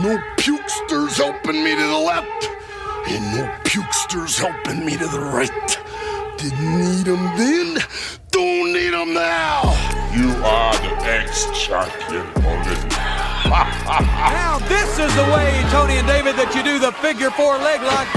No pukesters helping me to the left, and no pukesters helping me to the right. Didn't need them then, don't need them now. You are the ex-champion, Mullen. Now this is the way, Tony and David, that you do the figure four leg lock.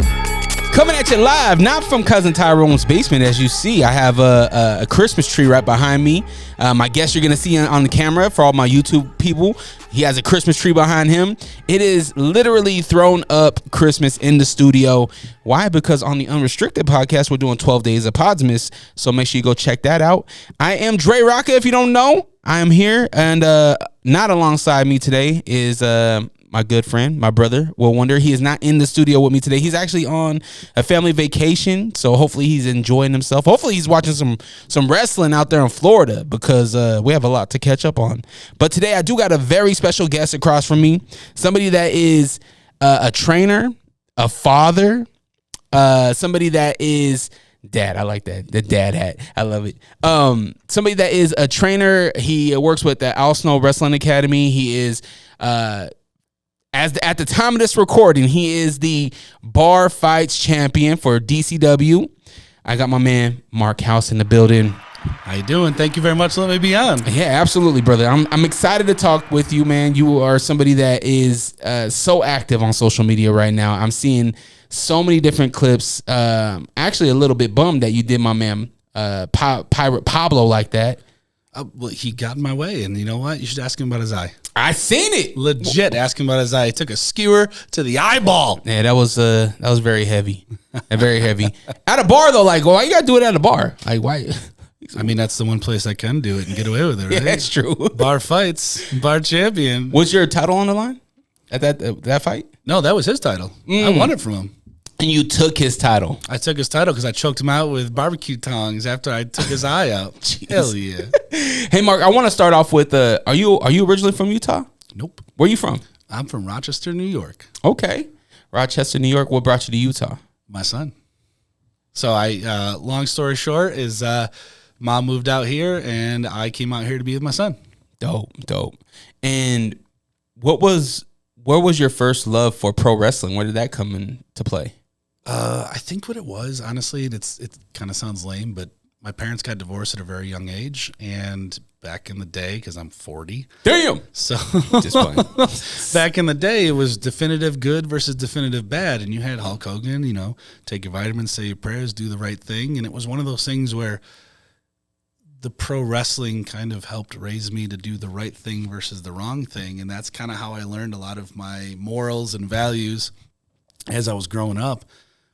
Coming at you live, not from Cousin Tyrone's basement. As you see, I have a Christmas tree right behind me. I guess you're going to see on the camera for all my YouTube people. He has a Christmas tree behind him. It is literally thrown up Christmas in the studio. Why? Because on the Unrestricted podcast, we're doing 12 days of Podsmas. So make sure you go check that out. I am DreRawka, if you don't know. I am here, and not alongside me today is my good friend, my brother, Will Wonder. He is not in the studio with me today. He's actually on a family vacation, so hopefully he's enjoying himself. Hopefully he's watching some wrestling out there in Florida, because we have a lot to catch up on. But today I do got a very special guest across from me, somebody that is a trainer, a father, somebody that is dad. I like that. The dad hat. I love it. Somebody that is a trainer. He works with the Al Snow Wrestling Academy. He is at the time of this recording, he is the Barfights Champion for DCW. I got my man Marc Hauss in the building. How you doing? Thank you very much for letting me be on. Yeah, absolutely, brother. I'm excited to talk with you, man. You are somebody that is so active on social media right now. I'm seeing so many different clips. Actually, a little bit bummed that you did my man Pirate Pablo like that. Well, he got in my way, and you know what? You should ask him about his eye. I seen it. Legit, ask him about his eye. He took a skewer to the eyeball. Yeah, that was very heavy. Very heavy. At a bar though, like, why you gotta do it at a bar? Like, why? I mean, that's the one place I can do it and get away with it, right? Yeah, that's true. Bar fights, bar champion. Was your title on the line at that fight? No, that was his title. I won it from him. And you took his title. I took his title because I choked him out with barbecue tongs after I took his eye out. Jeez. Hell yeah. Hey, Mark, I want to start off with, are you originally from Utah? Nope. Where are you from? I'm from Rochester, New York. Okay. Rochester, New York. What brought you to Utah? My son. So long story short is mom moved out here and I came out here to be with my son. Dope. And where was your first love for pro wrestling? Where did that come into play? I think what it was, honestly, it kind of sounds lame, but my parents got divorced at a very young age, and back in the day, because I'm 40. Damn. So Just funny. back in the day, it was definitive good versus definitive bad, and you had Hulk Hogan, take your vitamins, say your prayers, do the right thing, and it was one of those things where the pro wrestling kind of helped raise me to do the right thing versus the wrong thing, and that's kind of how I learned a lot of my morals and values as I was growing up.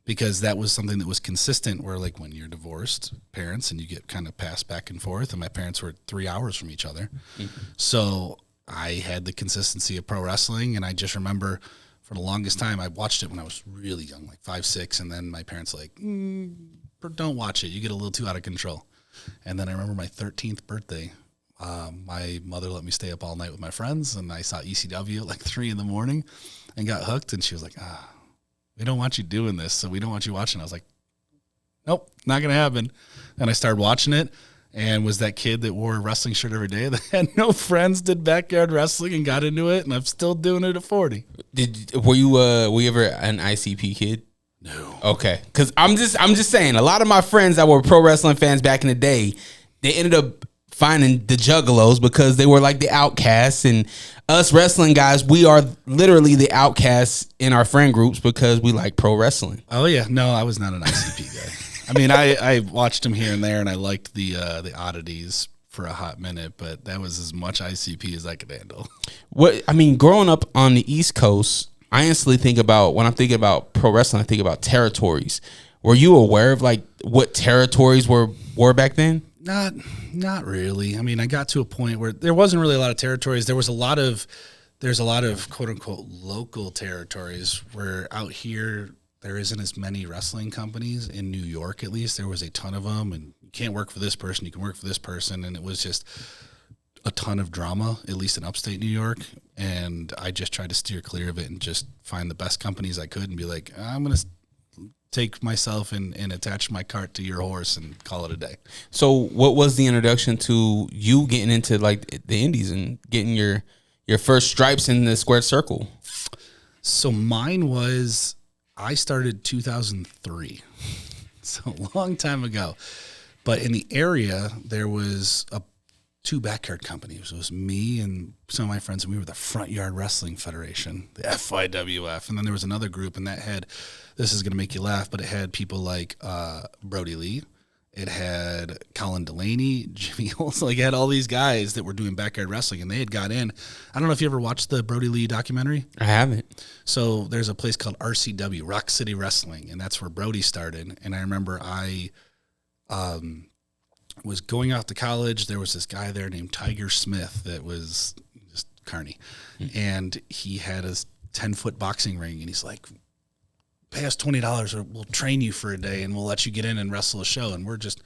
Because that was something that was consistent where, like, when you're divorced parents and you get kind of passed back and forth, and my parents were 3 hours from each other. Mm-hmm. So I had the consistency of pro wrestling, and I just remember for the longest time, I watched it when I was really young, like 5, 6, and then my parents like, don't watch it. You get a little too out of control. And then I remember my 13th birthday, my mother let me stay up all night with my friends, and I saw ECW at like 3 a.m. and got hooked, and she was like, we don't want you doing this, so we don't want you watching. I was like, nope, not going to happen. And I started watching it and was that kid that wore a wrestling shirt every day that had no friends, did backyard wrestling and got into it, and I'm still doing it at 40. Were you ever an ICP kid? No. Okay, because I'm just saying, a lot of my friends that were pro wrestling fans back in the day, they ended up finding the Juggalos because they were like the outcasts, and us wrestling guys, we are literally the outcasts in our friend groups because we like pro wrestling. Oh yeah, no, I was not an ICP guy. I mean, I watched them here and there, and I liked the oddities for a hot minute, but that was as much ICP as I could handle. Growing up on the East Coast, I instantly think about, when I'm thinking about pro wrestling, I think about territories. Were you aware of like what territories were back then? Not really. I mean, I got to a point where there wasn't really a lot of territories. There's a lot of quote unquote local territories where out here there isn't as many wrestling companies. In New York, at least, there was a ton of them, and you can't work for this person, you can work for this person, and it was just a ton of drama, at least in upstate New York. And I just tried to steer clear of it and just find the best companies I could and be like, I'm going to take myself and attach my cart to your horse and call it a day. So what was the introduction to you getting into like the indies and getting your first stripes in the squared circle? So mine was, I started 2003. So a long time ago. But in the area, there was two backyard companies. It was me and some of my friends, and we were the Front Yard Wrestling Federation, the FYWF. And then there was another group, and that had, this is going to make you laugh, but it had people like Brody Lee. It had Colin Delaney, Jimmy Olsen. Like, it had all these guys that were doing backyard wrestling, and they had got in. I don't know if you ever watched the Brody Lee documentary. I haven't. So there's a place called RCW, Rock City Wrestling, and that's where Brody started. And I remember I was going out to college. There was this guy there named Tiger Smith that was just carny. And he had a 10-foot boxing ring, and he's like, pay us $20 or we'll train you for a day and we'll let you get in and wrestle a show. And we're just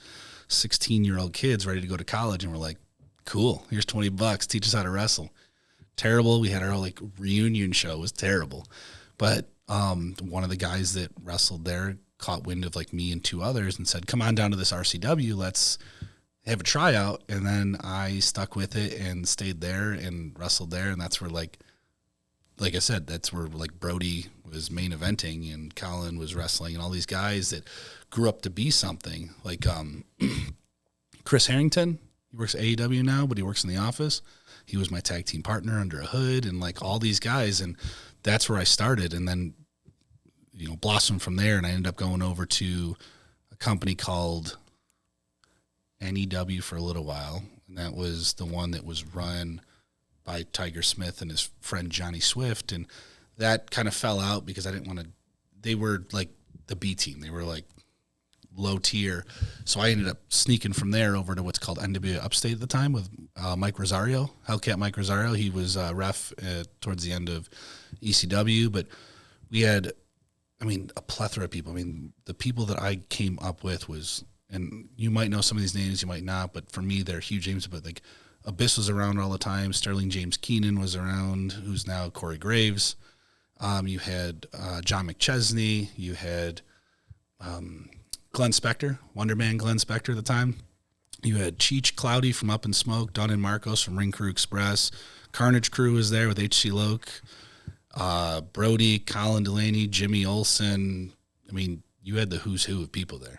16-year-old kids ready to go to college. And we're like, cool, here's $20. Teach us how to wrestle. Terrible. We had our like reunion show. It was terrible. But one of the guys that wrestled there caught wind of like me and two others and said, come on down to this RCW. Let's have a tryout. And then I stuck with it and stayed there and wrestled there. And that's where like I said, that's where like Brody was main eventing and Colin was wrestling and all these guys that grew up to be something. Like Chris Harrington, he works at AEW now, but he works in the office. He was my tag team partner under a hood and like all these guys. And that's where I started. And then, you know, blossomed from there. And I ended up going over to a company called NEW for a little while. And that was the one that was run by Tiger Smith and his friend Johnny Swift, and that kind of fell out because I didn't want to. They were like the B team; they were like low tier. So I ended up sneaking from there over to what's called NWA Upstate at the time with Mike Rosario, Hellcat Mike Rosario. He was ref towards the end of ECW, but we had, I mean, a plethora of people. I mean, the people that I came up with was, and you might know some of these names, you might not, but for me, they're huge names. But like, Abyss was around all the time. Sterling James Keenan was around, who's now Corey Graves. You had John McChesney. You had Glenn Spector, Wonder Man Glenn Spector at the time. You had Cheech Cloudy from Up in Smoke, Dunn and Marcos from Ring Crew Express. Carnage Crew was there with H.C. Loke. Brody, Colin Delaney, Jimmy Olsen. I mean, you had the who's who of people there.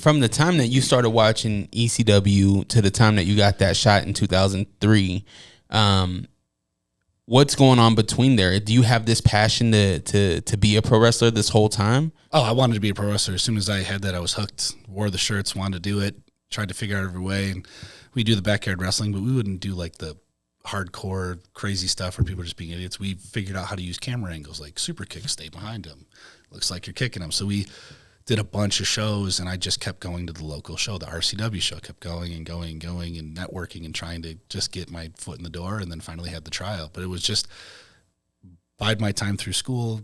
From the time that you started watching ECW to the time that you got that shot in 2003, what's going on between there? Do you have this passion to be a pro wrestler this whole time? Oh, I wanted to be a pro wrestler. As soon as I had that, I was hooked. Wore the shirts, wanted to do it, tried to figure out every way. And we do the backyard wrestling, but we wouldn't do like the hardcore crazy stuff where people are just being idiots. We figured out how to use camera angles, like super kicks, stay behind them. Looks like you're kicking them. So we did a bunch of shows, and I just kept going to the local show. The RCW show kept going and going and going and networking and trying to just get my foot in the door, and then finally had the tryout. But it was just bide my time through school,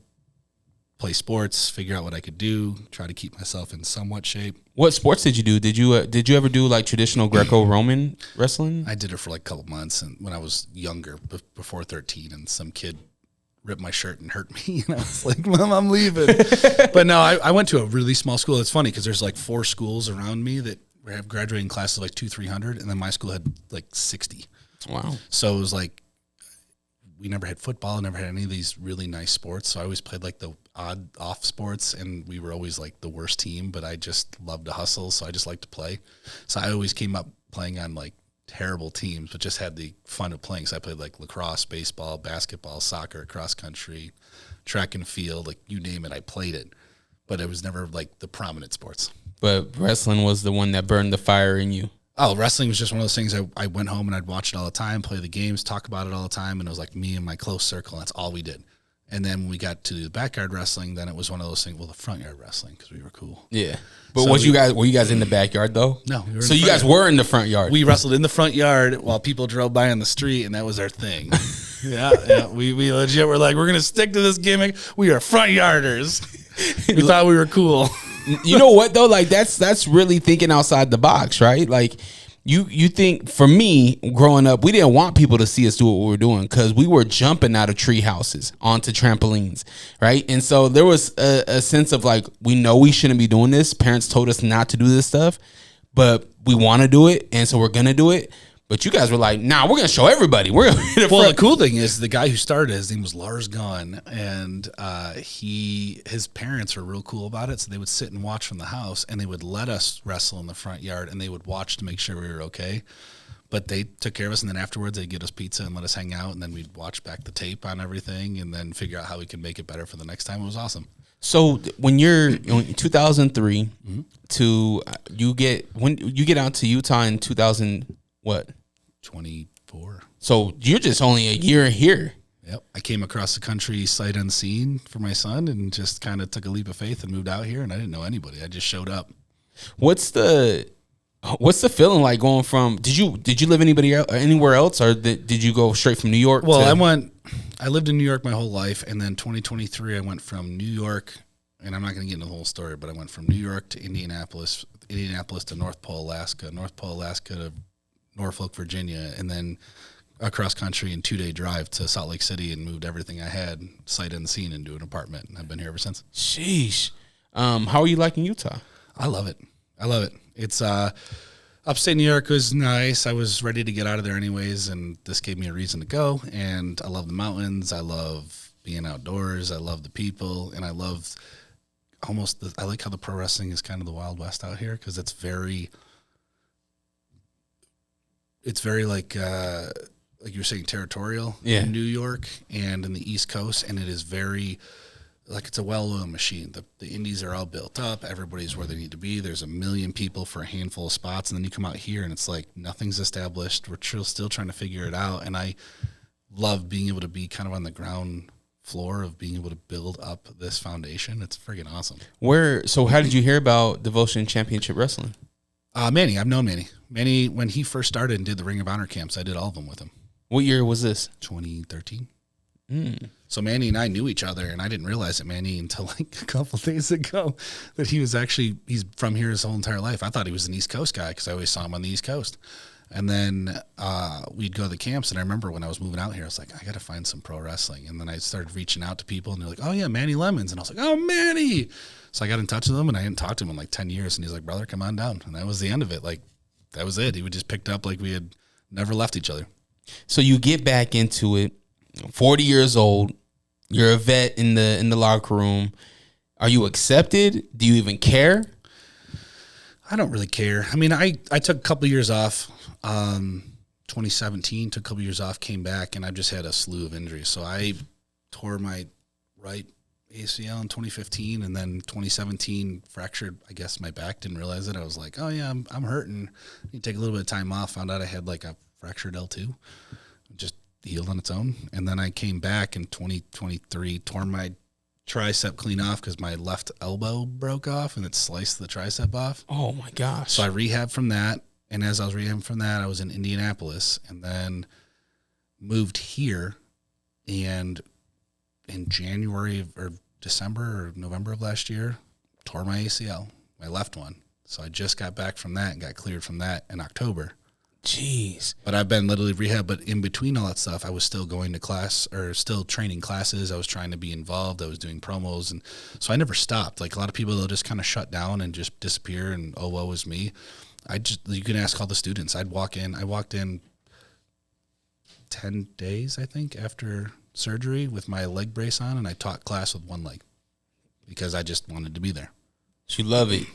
play sports, figure out what I could do, try to keep myself in somewhat shape. What sports did you do? Did you ever do like traditional Greco-Roman wrestling? I did it for like a couple months, and when I was younger, before 13, and some kid ripped my shirt and hurt me, and I was like, Mom, I'm leaving. But no, I went to a really small school. It's funny because there's like 4 schools around me that have graduating classes of like 200-300, and then my school had like 60. Wow. So it was like, we never had football, never had any of these really nice sports. So I always played like the odd off sports, and we were always like the worst team, but I just loved to hustle. So I just liked to play. So I always came up playing on like terrible teams, but just had the fun of playing. So I played like lacrosse, baseball, basketball, soccer, cross country, track and field, like you name it, I played it. But it was never like the prominent sports. But wrestling was the one that burned the fire in you. Oh, wrestling was just one of those things. I went home and I'd watch it all the time, play the games, talk about it all the time, and it was like me and my close circle, and that's all we did. And then when we got to the backyard wrestling, then it was one of those things, well, the front yard wrestling, because we were cool. Yeah. But so were you guys in the backyard, though? No. We were so you guys were in the front yard? We wrestled in the front yard while people drove by on the street, and that was our thing. Yeah. We legit were like, we're going to stick to this gimmick. We are front yarders. We thought we were cool. You know what, though? Like, that's really thinking outside the box, right? Like, You think, for me, growing up, we didn't want people to see us do what we were doing because we were jumping out of tree houses onto trampolines, right? And so there was a sense of like, we know we shouldn't be doing this. Parents told us not to do this stuff, but we want to do it, and so we're going to do it. But you guys were like, nah, we're gonna show everybody. We're gonna be Well, the cool thing is the guy who started, his name was Lars Gunn, and his parents were real cool about it. So they would sit and watch from the house, and they would let us wrestle in the front yard, and they would watch to make sure we were okay. But they took care of us, and then afterwards they'd get us pizza and let us hang out, and then we'd watch back the tape on everything, and then figure out how we could make it better for the next time. It was awesome. So when you're in 2003 to you get out to Utah in 2000 what? 24. So you're just only a year here. Yep. I came across the country sight unseen for my son and just kind of took a leap of faith and moved out here, and I didn't know anybody. I just showed up. What's the feeling like going from? Did you live anywhere else, or did you go straight from New York? Well, I lived in New York my whole life, and then 2023 I went from New York, and I'm not going to get into the whole story, but I went from New York to Indianapolis to North Pole, Alaska to Norfolk, Virginia, and then across country in 2-day drive to Salt Lake City, and moved everything I had sight unseen into an apartment, and I've been here ever since. Sheesh. How are you liking Utah? I love it. It's upstate New York was nice. I was ready to get out of there anyways, and this gave me a reason to go. And I love the mountains. I love being outdoors. I love the people, and I love I like how the pro wrestling is kind of the Wild West out here, because it's very like you were saying, territorial in New York and in the East Coast, and it is very like it's a well-oiled machine. The indies are all built up. Everybody's where they need to be. There's a million people for a handful of spots, and then you come out here and it's like nothing's established. We're still trying to figure it out, and I love being able to be kind of on the ground floor of being able to build up this foundation. It's friggin' awesome. So how did you hear about Devotion Championship Wrestling? Manny, I've known Manny. Manny, when he first started and did the Ring of Honor camps, I did all of them with him. What year was this? 2013. So Manny and I knew each other, and I didn't realize it, Manny, until like a couple of days ago, that he's from here his whole entire life. I thought he was an East Coast guy because I always saw him on the East Coast. And then we'd go to the camps, and I remember when I was moving out here, I was like, I got to find some pro wrestling. And then I started reaching out to people, and they're like, oh, yeah, Manny Lemons. And I was like, oh, Manny. So I got in touch with him, and I hadn't talked to him in like 10 years. And he's like, brother, come on down. And that was the end of it. Like, that was it. He would just picked up like we had never left each other. So you get back into it, 40 years old. You're a vet in the locker room. Are you accepted? Do you even care? I don't really care. I mean, I took a couple of years off. 2017, took a couple of years off, came back, and I've just had a slew of injuries. So I tore my right ACL in 2015, and then 2017 fractured, I guess, my back. Didn't realize it. I was like, oh, yeah, I'm hurting. I need to take a little bit of time off. Found out I had like a fractured L2. Just healed on its own. And then I came back in 2023, tore my tricep clean off because my left elbow broke off, and it sliced the tricep off. Oh, my gosh. So I rehabbed from that. And as I was rehabbing from that, I was in Indianapolis, and then moved here. And in January or December or November of last year, tore my ACL, my left one. So I just got back from that and got cleared from that in October. Jeez. But I've been literally rehab. But in between all that stuff, I was still going to class or still training classes. I was trying to be involved. I was doing promos. And so I never stopped. Like a lot of people, they'll just kind of shut down and just disappear and, oh, woe is me. You can ask all the students. I walked in 10 days, I think, after surgery with my leg brace on, and I taught class with one leg because I just wanted to be there. You love it.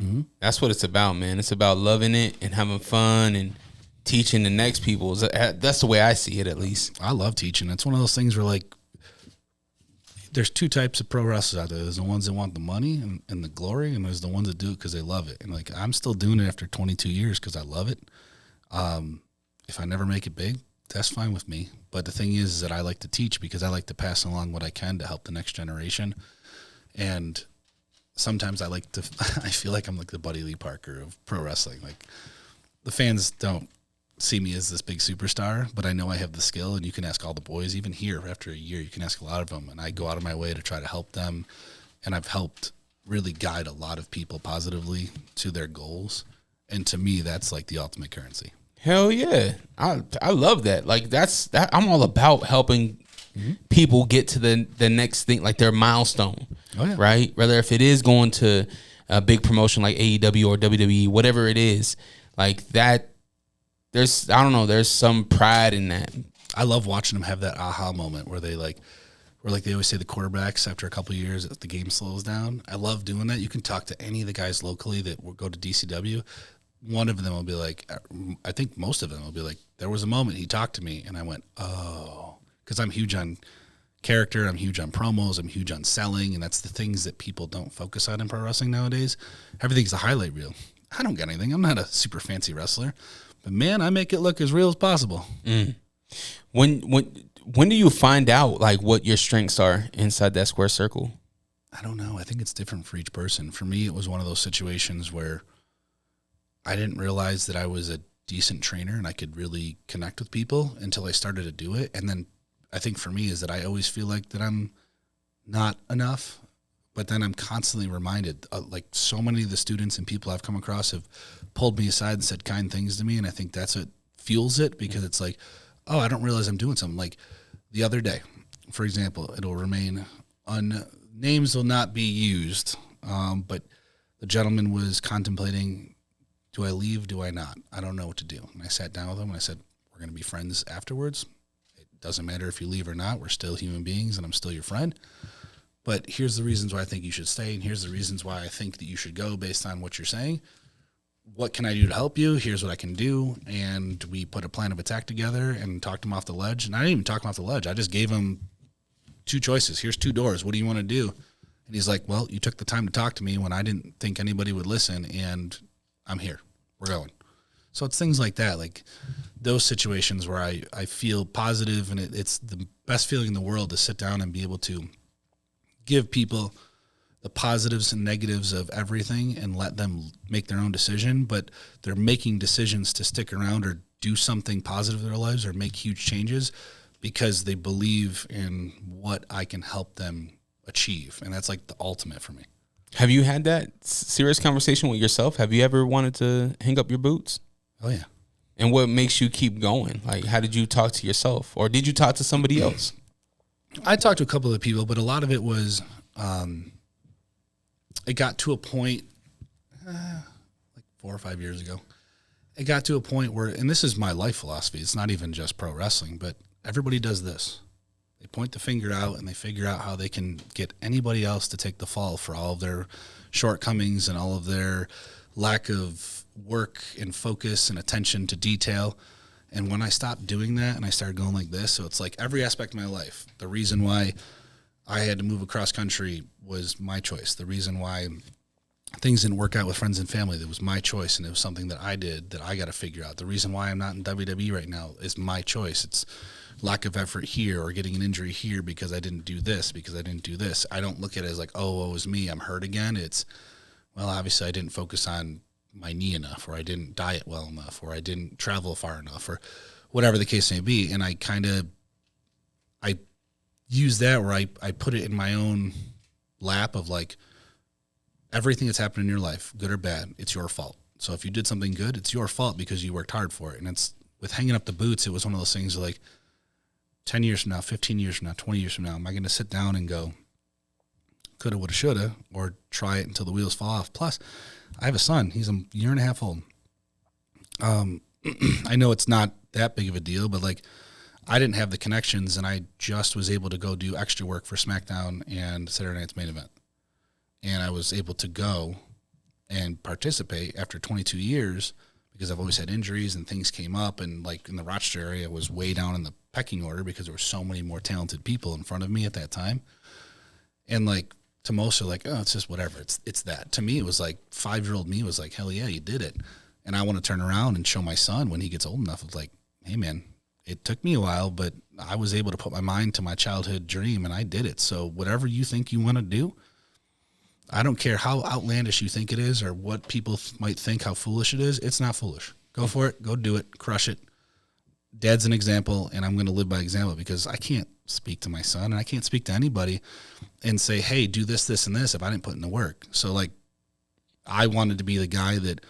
Mm-hmm. That's what it's about, man. It's about loving it and having fun and teaching the next people. That's the way I see it, at least. I love teaching. It's one of those things where, like, there's two types of pro wrestlers out there. There's the ones that want the money and the glory, and there's the ones that do it because they love it. And, like, I'm still doing it after 22 years because I love it. If I never make it big, that's fine with me. But the thing is that I like to teach because I like to pass along what I can to help the next generation. And sometimes I feel like I'm like the Buddy Lee Parker of pro wrestling. Like, the fans don't see me as this big superstar, but I know I have the skill, and you can ask all the boys, even here after a year, you can ask a lot of them, and I go out of my way to try to help them, and I've helped really guide a lot of people positively to their goals, and to me, that's like the ultimate currency. Hell yeah. I love that. Like, that I'm all about helping people get to the next thing, like their milestone. Oh, yeah. Right? Whether if it is going to a big promotion like AEW or WWE, whatever it is, like that there's some pride in that. I love watching them have that aha moment where they like they always say the quarterbacks after a couple of years the game slows down. I love doing that. You can talk to any of the guys locally that will go to DCW. One of them will be like, I think most of them will be like, there was a moment he talked to me and I went, oh, because I'm huge on character, I'm huge on promos, I'm huge on selling, and that's the things that people don't focus on in pro wrestling nowadays. Everything's a highlight reel. I don't get anything. I'm not a super fancy wrestler, but man, I make it look as real as possible. When do you find out like what your strengths are inside that square circle? I don't know. I think it's different for each person. For me, it was one of those situations where I didn't realize that I was a decent trainer and I could really connect with people until I started to do it. And then I think for me is that I always feel like that I'm not enough, but then I'm constantly reminded, like so many of the students and people I've come across have pulled me aside and said kind things to me. And I think that's what fuels it, because it's like, oh, I don't realize I'm doing something. Like the other day, for example, it'll remain names will not be used. But the gentleman was contemplating, do I leave? Do I not? I don't know what to do. And I sat down with him and I said, we're going to be friends afterwards. It doesn't matter if you leave or not. We're still human beings and I'm still your friend. But here's the reasons why I think you should stay. And here's the reasons why I think that you should go based on what you're saying. What can I do to help you? Here's what I can do. And we put a plan of attack together and talked him off the ledge. And I didn't even talk him off the ledge. I just gave him two choices. Here's two doors. What do you want to do? And he's like, well, you took the time to talk to me when I didn't think anybody would listen, and I'm here. We're going. So it's things like that, like those situations where I feel positive, and it's the best feeling in the world to sit down and be able to give people the positives and negatives of everything and let them make their own decision, but they're making decisions to stick around or do something positive in their lives or make huge changes because they believe in what I can help them achieve. And that's like the ultimate for me. Have you had that serious conversation with yourself? Have you ever wanted to hang up your boots? Oh, yeah. And what makes you keep going? Like, how did you talk to yourself? Or did you talk to somebody else? I talked to a couple of people, but a lot of it was, it got to a point, like 4 or 5 years ago, it got to a point where, and this is my life philosophy, it's not even just pro wrestling, but everybody does this. They point the finger out and they figure out how they can get anybody else to take the fall for all of their shortcomings and all of their lack of work and focus and attention to detail. And when I stopped doing that and I started going like this, so it's like every aspect of my life, the reason why I had to move across country was my choice. The reason why things didn't work out with friends and family, that was my choice, and it was something that I did that I got to figure out. The reason why I'm not in WWE right now is my choice. It's lack of effort here or getting an injury here because I didn't do this, because I didn't do this. I don't look at it as like, oh, woe is me, I'm hurt again. It's, well, obviously I didn't focus on my knee enough, or I didn't diet well enough, or I didn't travel far enough, or whatever the case may be. And I use that where I put it in my own lap of like, everything that's happened in your life, good or bad, it's your fault. So if you did something good, it's your fault because you worked hard for it. And it's with hanging up the boots, it was one of those things like 10 years from now, 15 years from now, 20 years from now, am I going to sit down and go, coulda, woulda, shoulda, or try it until the wheels fall off? Plus, I have a son. He's a year and a half old. I know it's not that big of a deal, but like I didn't have the connections, and I just was able to go do extra work for SmackDown and Saturday Night's Main Event. And I was able to go and participate after 22 years because I've always had injuries and things came up. And like in the Rochester area, I was way down in the pecking order because there were so many more talented people in front of me at that time. And like to most are like, oh, it's just whatever. It's that. To me, it was like 5-year-old me was like, hell yeah, you did it. And I want to turn around and show my son when he gets old enough of like, hey man, it took me a while, but I was able to put my mind to my childhood dream and I did it. So whatever you think you want to do, I don't care how outlandish you think it is or what people might think how foolish it is. It's not foolish. Go for it. Go do it. Crush it. Dad's an example, and I'm going to live by example because I can't speak to my son and I can't speak to anybody and say, hey, do this, this, and this if I didn't put in the work. So, like, I wanted to be the guy that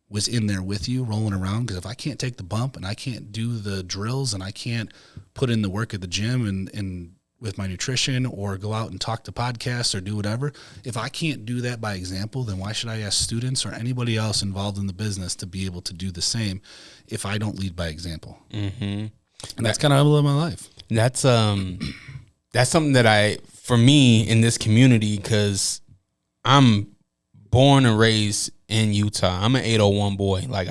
was in there with you rolling around because if I can't take the bump and I can't do the drills and I can't put in the work at the gym and with my nutrition or go out and talk to podcasts or do whatever. If I can't do that by example, then why should I ask students or anybody else involved in the business to be able to do the same if I don't lead by example? Mm-hmm. And that's kind of how I live my life. That's something that for me in this community, because I'm born and raised in Utah. I'm an 801 boy. Like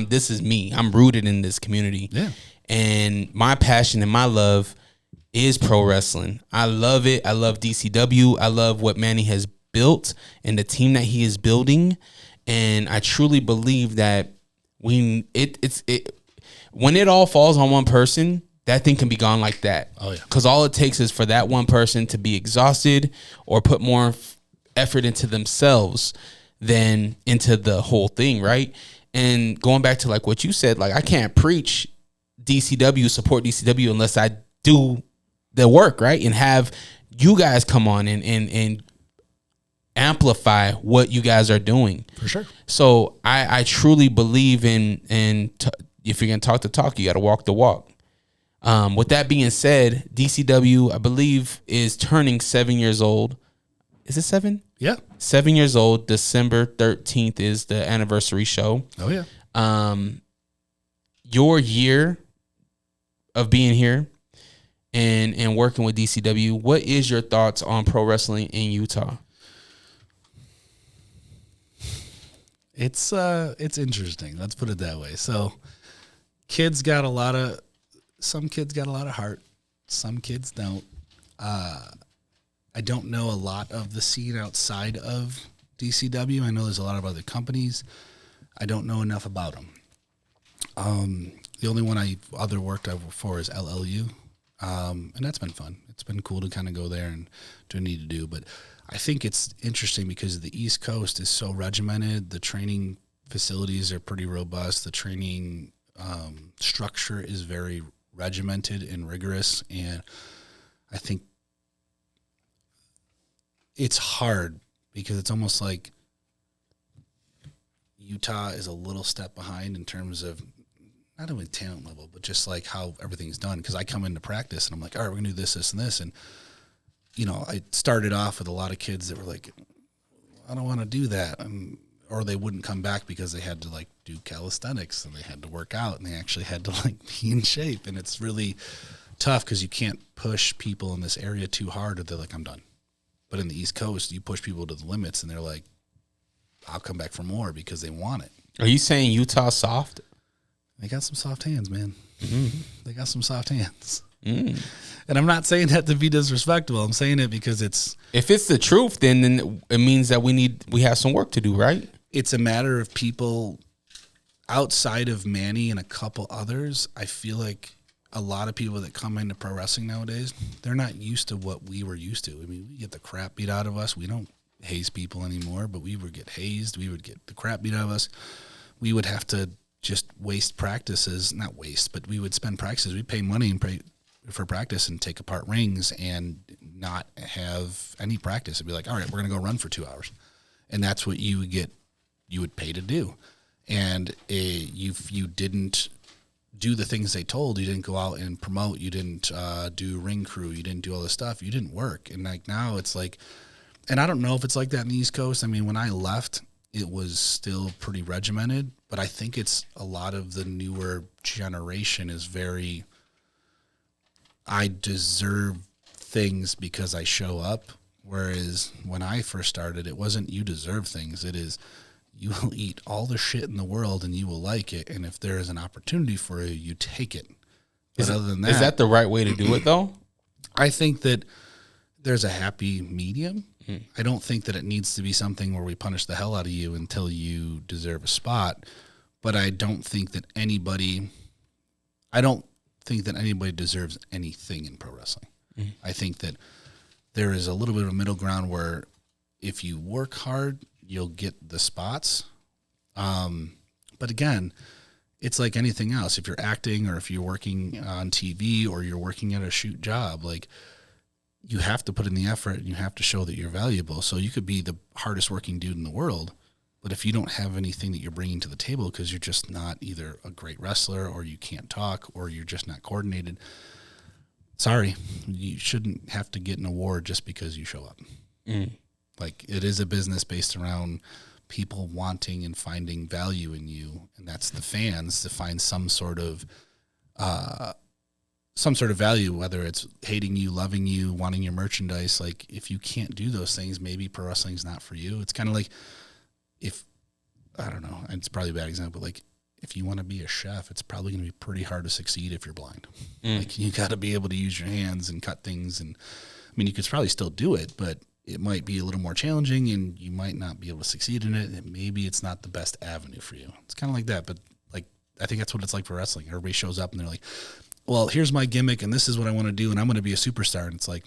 this is me. I'm rooted in this community. Yeah. And my passion and my love is pro wrestling. I love it. I love DCW. I love what Manny has built and the team that he is building. And I truly believe that when it all falls on one person, that thing can be gone like that. Oh yeah. Because all it takes is for that one person to be exhausted or put more effort into themselves than into the whole thing, right? And going back to like what you said, like I can't preach DCW, support DCW unless I do the work, right? And have you guys come on and amplify what you guys are doing. For sure. So I truly believe in if you're going to talk the talk, you got to walk the walk. With that being said, DCW, I believe, is turning 7 years old. Is it 7? Yeah. 7 years old. December 13th is the anniversary show. Oh, yeah. Your year of being here and working with DCW, what is your thoughts on pro wrestling in Utah? It's interesting. Let's put it that way. So some kids got a lot of heart. Some kids don't. I don't know a lot of the scene outside of DCW. I know there's a lot of other companies. I don't know enough about them. The only one I worked for is LLU. And that's been fun. It's been cool to kind of go there and do what I need to do. But I think it's interesting because the East Coast is so regimented. The training facilities are pretty robust. The training structure is very regimented and rigorous. And I think it's hard because it's almost like Utah is a little step behind in terms of not only talent level, but just like how everything's done. Because I come into practice and I'm like, all right, we're going to do this, this, and this. And, I started off with a lot of kids that were like, I don't want to do that. Or they wouldn't come back because they had to like do calisthenics and they had to work out and they actually had to like be in shape. And it's really tough because you can't push people in this area too hard or they're like, I'm done. But in the East Coast, you push people to the limits and they're like, I'll come back for more because they want it. Are you saying Utah's soft? They got some soft hands, man. Mm-hmm. They got some soft hands. Mm. And I'm not saying that to be disrespectful. I'm saying it because if it's the truth, then it means that we have some work to do, right? It's a matter of people outside of Manny and a couple others. I feel like a lot of people that come into pro wrestling nowadays, they're not used to what we were used to. I mean, we get the crap beat out of us. We don't haze people anymore, but we would get hazed. We would get the crap beat out of us. We would have to just waste practices, not waste, but we would spend practices. We'd pay money and pay for practice and take apart rings and not have any practice. It'd be like, all right, we're going to go run for 2 hours. And that's what you would pay to do. And you didn't do the things they told. You didn't go out and promote. You didn't do ring crew. You didn't do all this stuff. You didn't work. And like now it's like, and I don't know if it's like that in the East Coast. I mean, when I left, it was still pretty regimented, but I think it's a lot of the newer generation is very, I deserve things because I show up. Whereas when I first started, it wasn't you deserve things. It is you will eat all the shit in the world and you will like it. And if there is an opportunity for you, you take it. But other than that, is that the right way to do it though? I think that there's a happy medium. I don't think that it needs to be something where we punish the hell out of you until you deserve a spot. But I don't think that anybody deserves anything in pro wrestling. Mm-hmm. I think that there is a little bit of a middle ground where if you work hard, you'll get the spots. But again, it's like anything else. If you're acting or if you're working on TV or you're working at a shoot job, like you have to put in the effort and you have to show that you're valuable. So you could be the hardest working dude in the world, but if you don't have anything that you're bringing to the table because you're just not either a great wrestler or you can't talk or you're just not coordinated, sorry, you shouldn't have to get an award just because you show up. Like, it is a business based around people wanting and finding value in you, and that's the fans to find some sort of value, whether it's hating you, loving you, wanting your merchandise. Like, if you can't do those things, maybe pro wrestling's not for you. It's kind of like I don't know, it's probably a bad example, like, if you want to be a chef, it's probably going to be pretty hard to succeed if you're blind. Like, you got to be able to use your hands and cut things. And I mean, you could probably still do it, but it might be a little more challenging and you might not be able to succeed in it. And maybe it's not the best avenue for you. It's kind of like that. But like, I think that's what it's like for wrestling. Everybody shows up and they're like, well, here's my gimmick and this is what I want to do. And I'm going to be a superstar. And it's like,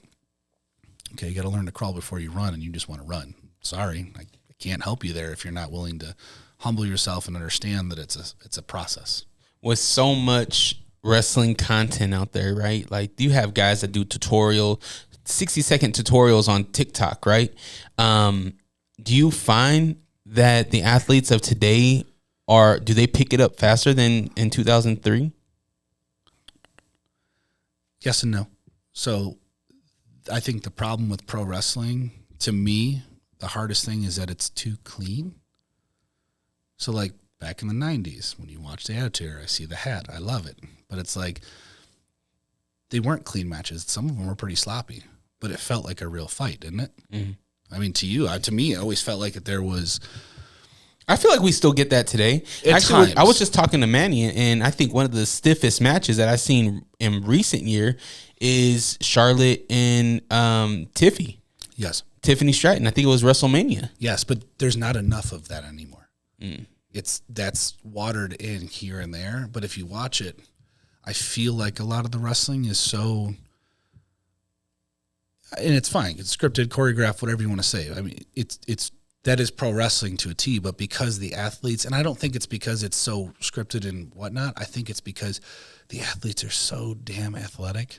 okay, you got to learn to crawl before you run, and you just want to run. Sorry. I can't help you there if you're not willing to humble yourself and understand that it's a process. With so much wrestling content out there, right? Like, you have guys that do 60-second tutorials on TikTok, right? Do you find that the athletes of today do they pick it up faster than in 2003? Yes and no. So I think the problem with pro wrestling, to me, the hardest thing is that it's too clean. So, like, back in the 90s, when you watch the Attitude Era, I see the hat. I love it. But it's like, they weren't clean matches. Some of them were pretty sloppy. But it felt like a real fight, didn't it? Mm-hmm. I mean, to me, it always felt like there was... I feel like we still get that today. Actually, I was just talking to Manny, and I think one of the stiffest matches that I've seen in recent year is Charlotte and Tiffy. Yes. Tiffany Stratton. I think it was WrestleMania. Yes, but there's not enough of that anymore. That's watered in here and there. But if you watch it, I feel like a lot of the wrestling is so... And it's fine. It's scripted, choreographed, whatever you want to say. I mean, that is pro wrestling to a T, but because the athletes, and I don't think it's because it's so scripted and whatnot, I think it's because the athletes are so damn athletic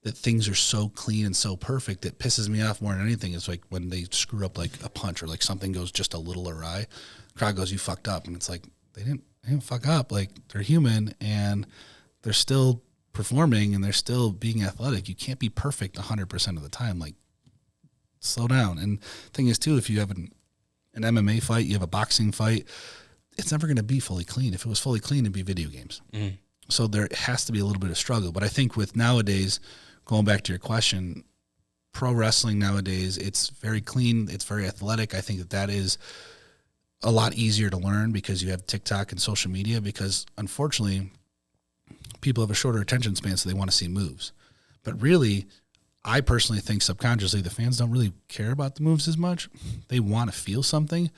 that things are so clean and so perfect that pisses me off more than anything. Is like when they screw up like a punch or like something goes just a little awry, crowd goes, you fucked up. And it's like, they didn't fuck up. Like, they're human and they're still performing and they're still being athletic. You can't be perfect 100% of the time. Like, slow down. And thing is too, if you have an MMA fight, you have a boxing fight, it's never going to be fully clean. If it was fully clean, it'd be video games. So there has to be a little bit of struggle. But I think with nowadays, going back to your question, pro wrestling nowadays, it's very clean. It's very athletic. I think that is a lot easier to learn because you have TikTok and social media, because unfortunately people have a shorter attention span, so they want to see moves. But really, I personally think subconsciously the fans don't really care about the moves as much. They want to feel something.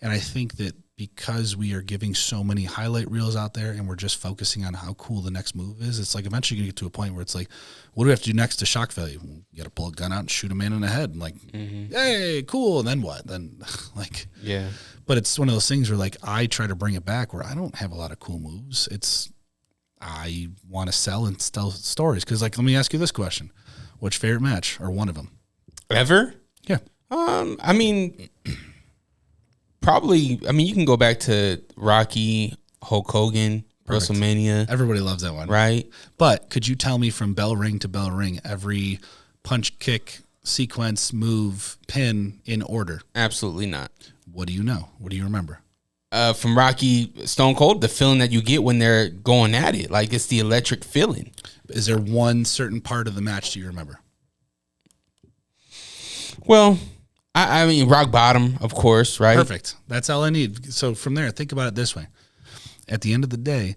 And I think that because we are giving so many highlight reels out there and we're just focusing on how cool the next move is, it's like eventually you get to a point where it's like, what do we have to do next to shock value? You got to pull a gun out and shoot a man in the head. And like, hey, cool. And then what? Then like, yeah. But it's one of those things where like I try to bring it back where I don't have a lot of cool moves. I want to sell and tell stories. Because like, let me ask you this question. What's your favorite match or one of them? Ever? Yeah. I mean, probably, you can go back to Rocky, Hulk Hogan, Perfect. WrestleMania. Everybody loves that one. Right. But could you tell me from bell ring to bell ring, every punch, kick, sequence, move, pin in order? Absolutely not. What do you know? What do you remember? From Rocky, Stone Cold, the feeling that you get when they're going at it. Like, it's the electric feeling. Is there one certain part of the match do you remember? Well, I mean, rock bottom, of course, right? Perfect. That's all I need. So from there, think about it this way. At the end of the day,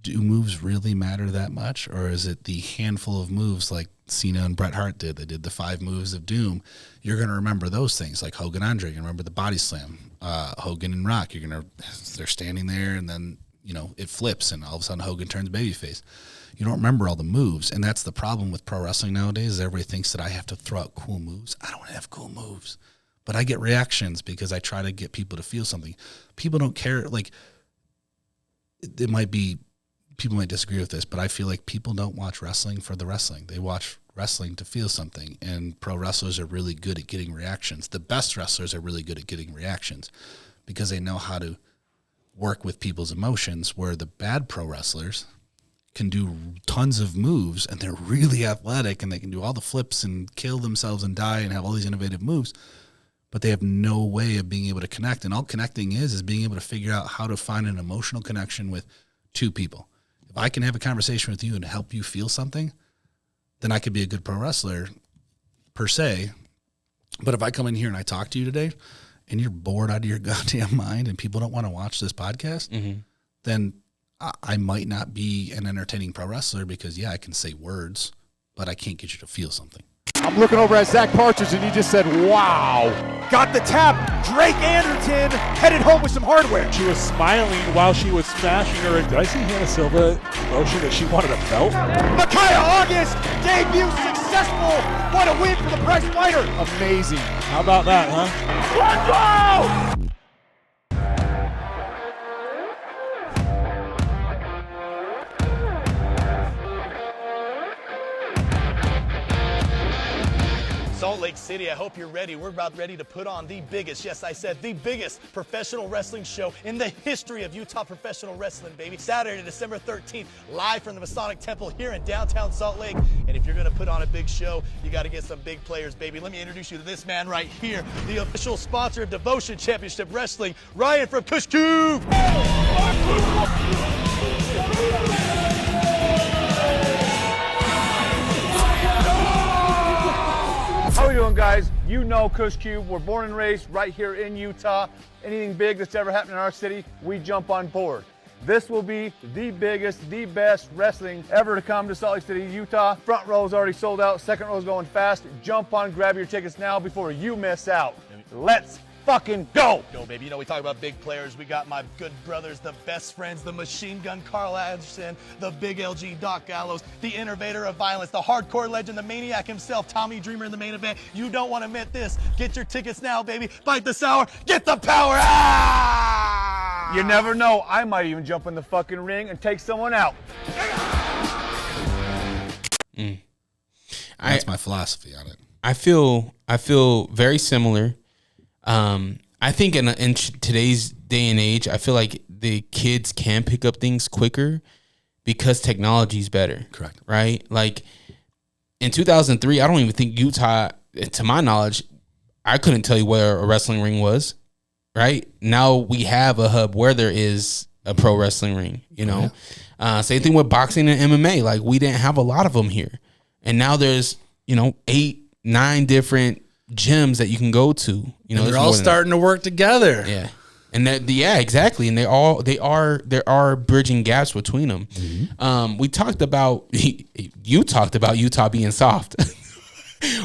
do moves really matter that much? Or is it the handful of moves like Cena and Bret Hart did? They did the 5 moves of doom. You're going to remember those things, like Hogan Andre. You're going to remember the body slam. Hogan and Rock, they're standing there and then, it flips and all of a sudden Hogan turns babyface. You don't remember all the moves. And that's the problem with pro wrestling nowadays, is everybody thinks that I have to throw out cool moves. I don't have cool moves. But I get reactions because I try to get people to feel something. People don't care. Like, people might disagree with this, but I feel like people don't watch wrestling for the wrestling. They watch wrestling to feel something. And pro wrestlers are really good at getting reactions. The best wrestlers are really good at getting reactions because they know how to work with people's emotions, where the bad pro wrestlers can do tons of moves, and they're really athletic, and they can do all the flips and kill themselves and die and have all these innovative moves, but they have no way of being able to connect. And all connecting is being able to figure out how to find an emotional connection with two people. If I can have a conversation with you and help you feel something, then I could be a good pro wrestler per se. But if I come in here and I talk to you today and you're bored out of your goddamn mind and people don't want to watch this podcast, then I might not be an entertaining pro wrestler because, yeah, I can say words, but I can't get you to feel something. I'm looking over at Zach Partridge, and he just said, wow. Got the tap. Drake Anderton headed home with some hardware. She was smiling while she was smashing her. Did I see Hannah Silva motion that she wanted a belt? Micaiah August, debut successful. What a win for the prize fighter. Amazing. How about that, huh? Let's go! Salt Lake City, I hope you're ready. We're about ready to put on the biggest, yes, I said the biggest professional wrestling show in the history of Utah professional wrestling, baby. Saturday, December 13th, live from the Masonic Temple here in downtown Salt Lake. And if you're going to put on a big show, you got to get some big players, baby. Let me introduce you to this man right here, the official sponsor of Devotion Championship Wrestling, Ryan from Kush Cube. How we doing, guys? You know Kush Cube. We're born and raised right here in Utah. Anything big that's ever happened in our city, we jump on board. This will be the biggest, the best wrestling ever to come to Salt Lake City, Utah. Front row is already sold out. Second row is going fast. Jump on, grab your tickets now before you miss out. Let's fucking go! Go, baby. You know, we talk about big players. We got my good brothers, the best friends, the machine gun Carl Anderson, the big LG Doc Gallows, the innovator of violence, the hardcore legend, the maniac himself, Tommy Dreamer in the main event. You don't want to miss this. Get your tickets now, baby. Bite the sour. Get the power. Ah! You never know. I might even jump in the fucking ring and take someone out. That's my philosophy on it. I feel very similar. I think in today's day and age, I feel like the kids can pick up things quicker because technology is better. Correct. Right? Like in 2003, I don't even think Utah, to my knowledge, I couldn't tell you where a wrestling ring was. Right? Now we have a hub where there is a pro wrestling ring, you know? Same thing with boxing and MMA. Like we didn't have a lot of them here. And now there's, 8, 9 different gyms that you can go to. And they're all starting to work together. Yeah. And exactly. And there are bridging gaps between them. We talked about you talked about Utah being soft.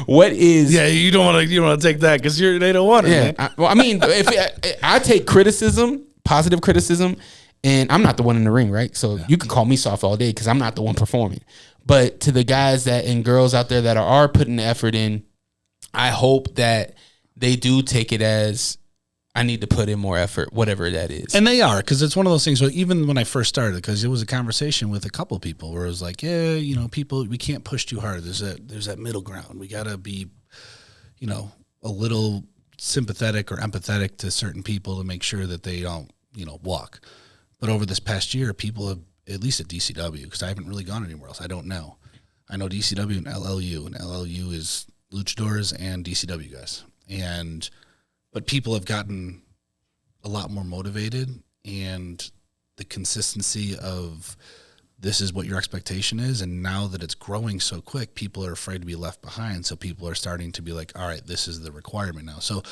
What is? Yeah, you don't want to take that because they don't want it. Yeah. If I take criticism, positive criticism, and I'm not the one in the ring, right? So you can call me soft all day because I'm not the one performing. But to the guys and girls out there that are putting the effort in, I hope that they do take it as I need to put in more effort, whatever that is. And they are, because it's one of those things where even when I first started, because it was a conversation with a couple of people where it was like, yeah, people, we can't push too hard. There's that middle ground. We got to be, a little sympathetic or empathetic to certain people to make sure that they don't, walk. But over this past year, people have, at least at DCW, because I haven't really gone anywhere else. I don't know. I know DCW and LLU is luchadors and DCW guys. But people have gotten a lot more motivated, and the consistency of this is what your expectation is. And now that it's growing so quick, people are afraid to be left behind. So people are starting to be like, all right, this is the requirement now. So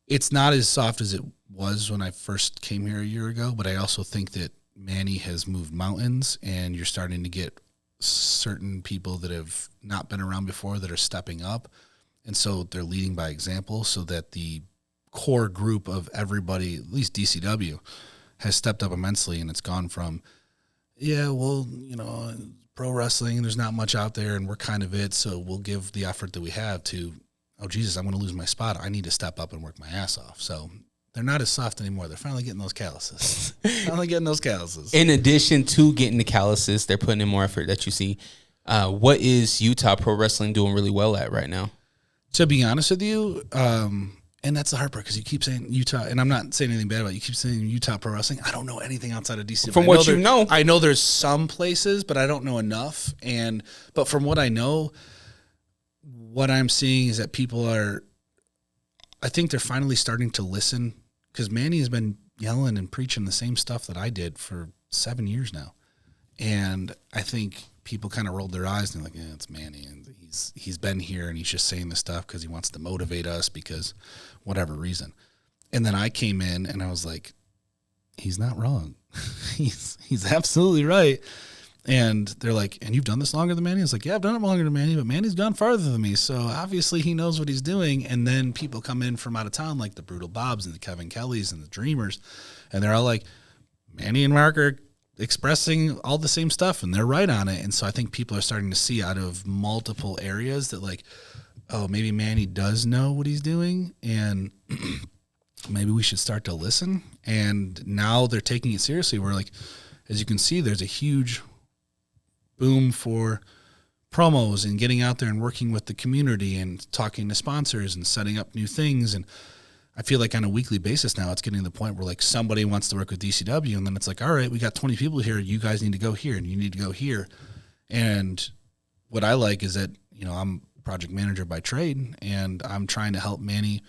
it's not as soft as it was when I first came here a year ago, but I also think that Manny has moved mountains, and you're starting to get certain people that have not been around before that are stepping up. And so they're leading by example, so that the core group of everybody, at least DCW, has stepped up immensely. And it's gone from, pro wrestling, there's not much out there and we're kind of it, so we'll give the effort that we have, to, oh, Jesus, I'm going to lose my spot. I need to step up and work my ass off. So they're not as soft anymore. They're finally getting those calluses. In addition to getting the calluses, they're putting in more effort that you see. What is Utah Pro Wrestling doing really well at right now? To be honest with you, And that's the hard part because you keep saying Utah, and I'm not saying anything bad about it. You keep saying Utah Pro Wrestling. I don't know anything outside of DCW. From what you know. I know there's some places, but I don't know enough. But from what I know, what I'm seeing is that people I think they're finally starting to listen because Manny has been yelling and preaching the same stuff that I did for 7 years now. And I think people kind of rolled their eyes and they're like, it's Manny. And he's been here and he's just saying this stuff because he wants to motivate us because whatever reason. And then I came in and I was like, he's not wrong. he's absolutely right. And they're like, and you've done this longer than Manny? I was like, yeah, I've done it longer than Manny, but Manny's gone farther than me. So obviously he knows what he's doing. And then people come in from out of town, like the Brutal Bobs and the Kevin Kellys and the Dreamers. And they're all like, Manny and Mark are expressing all the same stuff and they're right on it. And so I think people are starting to see out of multiple areas that like, oh, maybe Manny does know what he's doing and maybe we should start to listen. And now they're taking it seriously. We're like, as you can see, there's a huge boom for promos and getting out there and working with the community and talking to sponsors and setting up new things. And I feel like on a weekly basis now, it's getting to the point where like somebody wants to work with DCW and then it's like, all right, we got 20 people here. You guys need to go here and you need to go here. And what I like is that, I'm project manager by trade and I'm trying to help Manny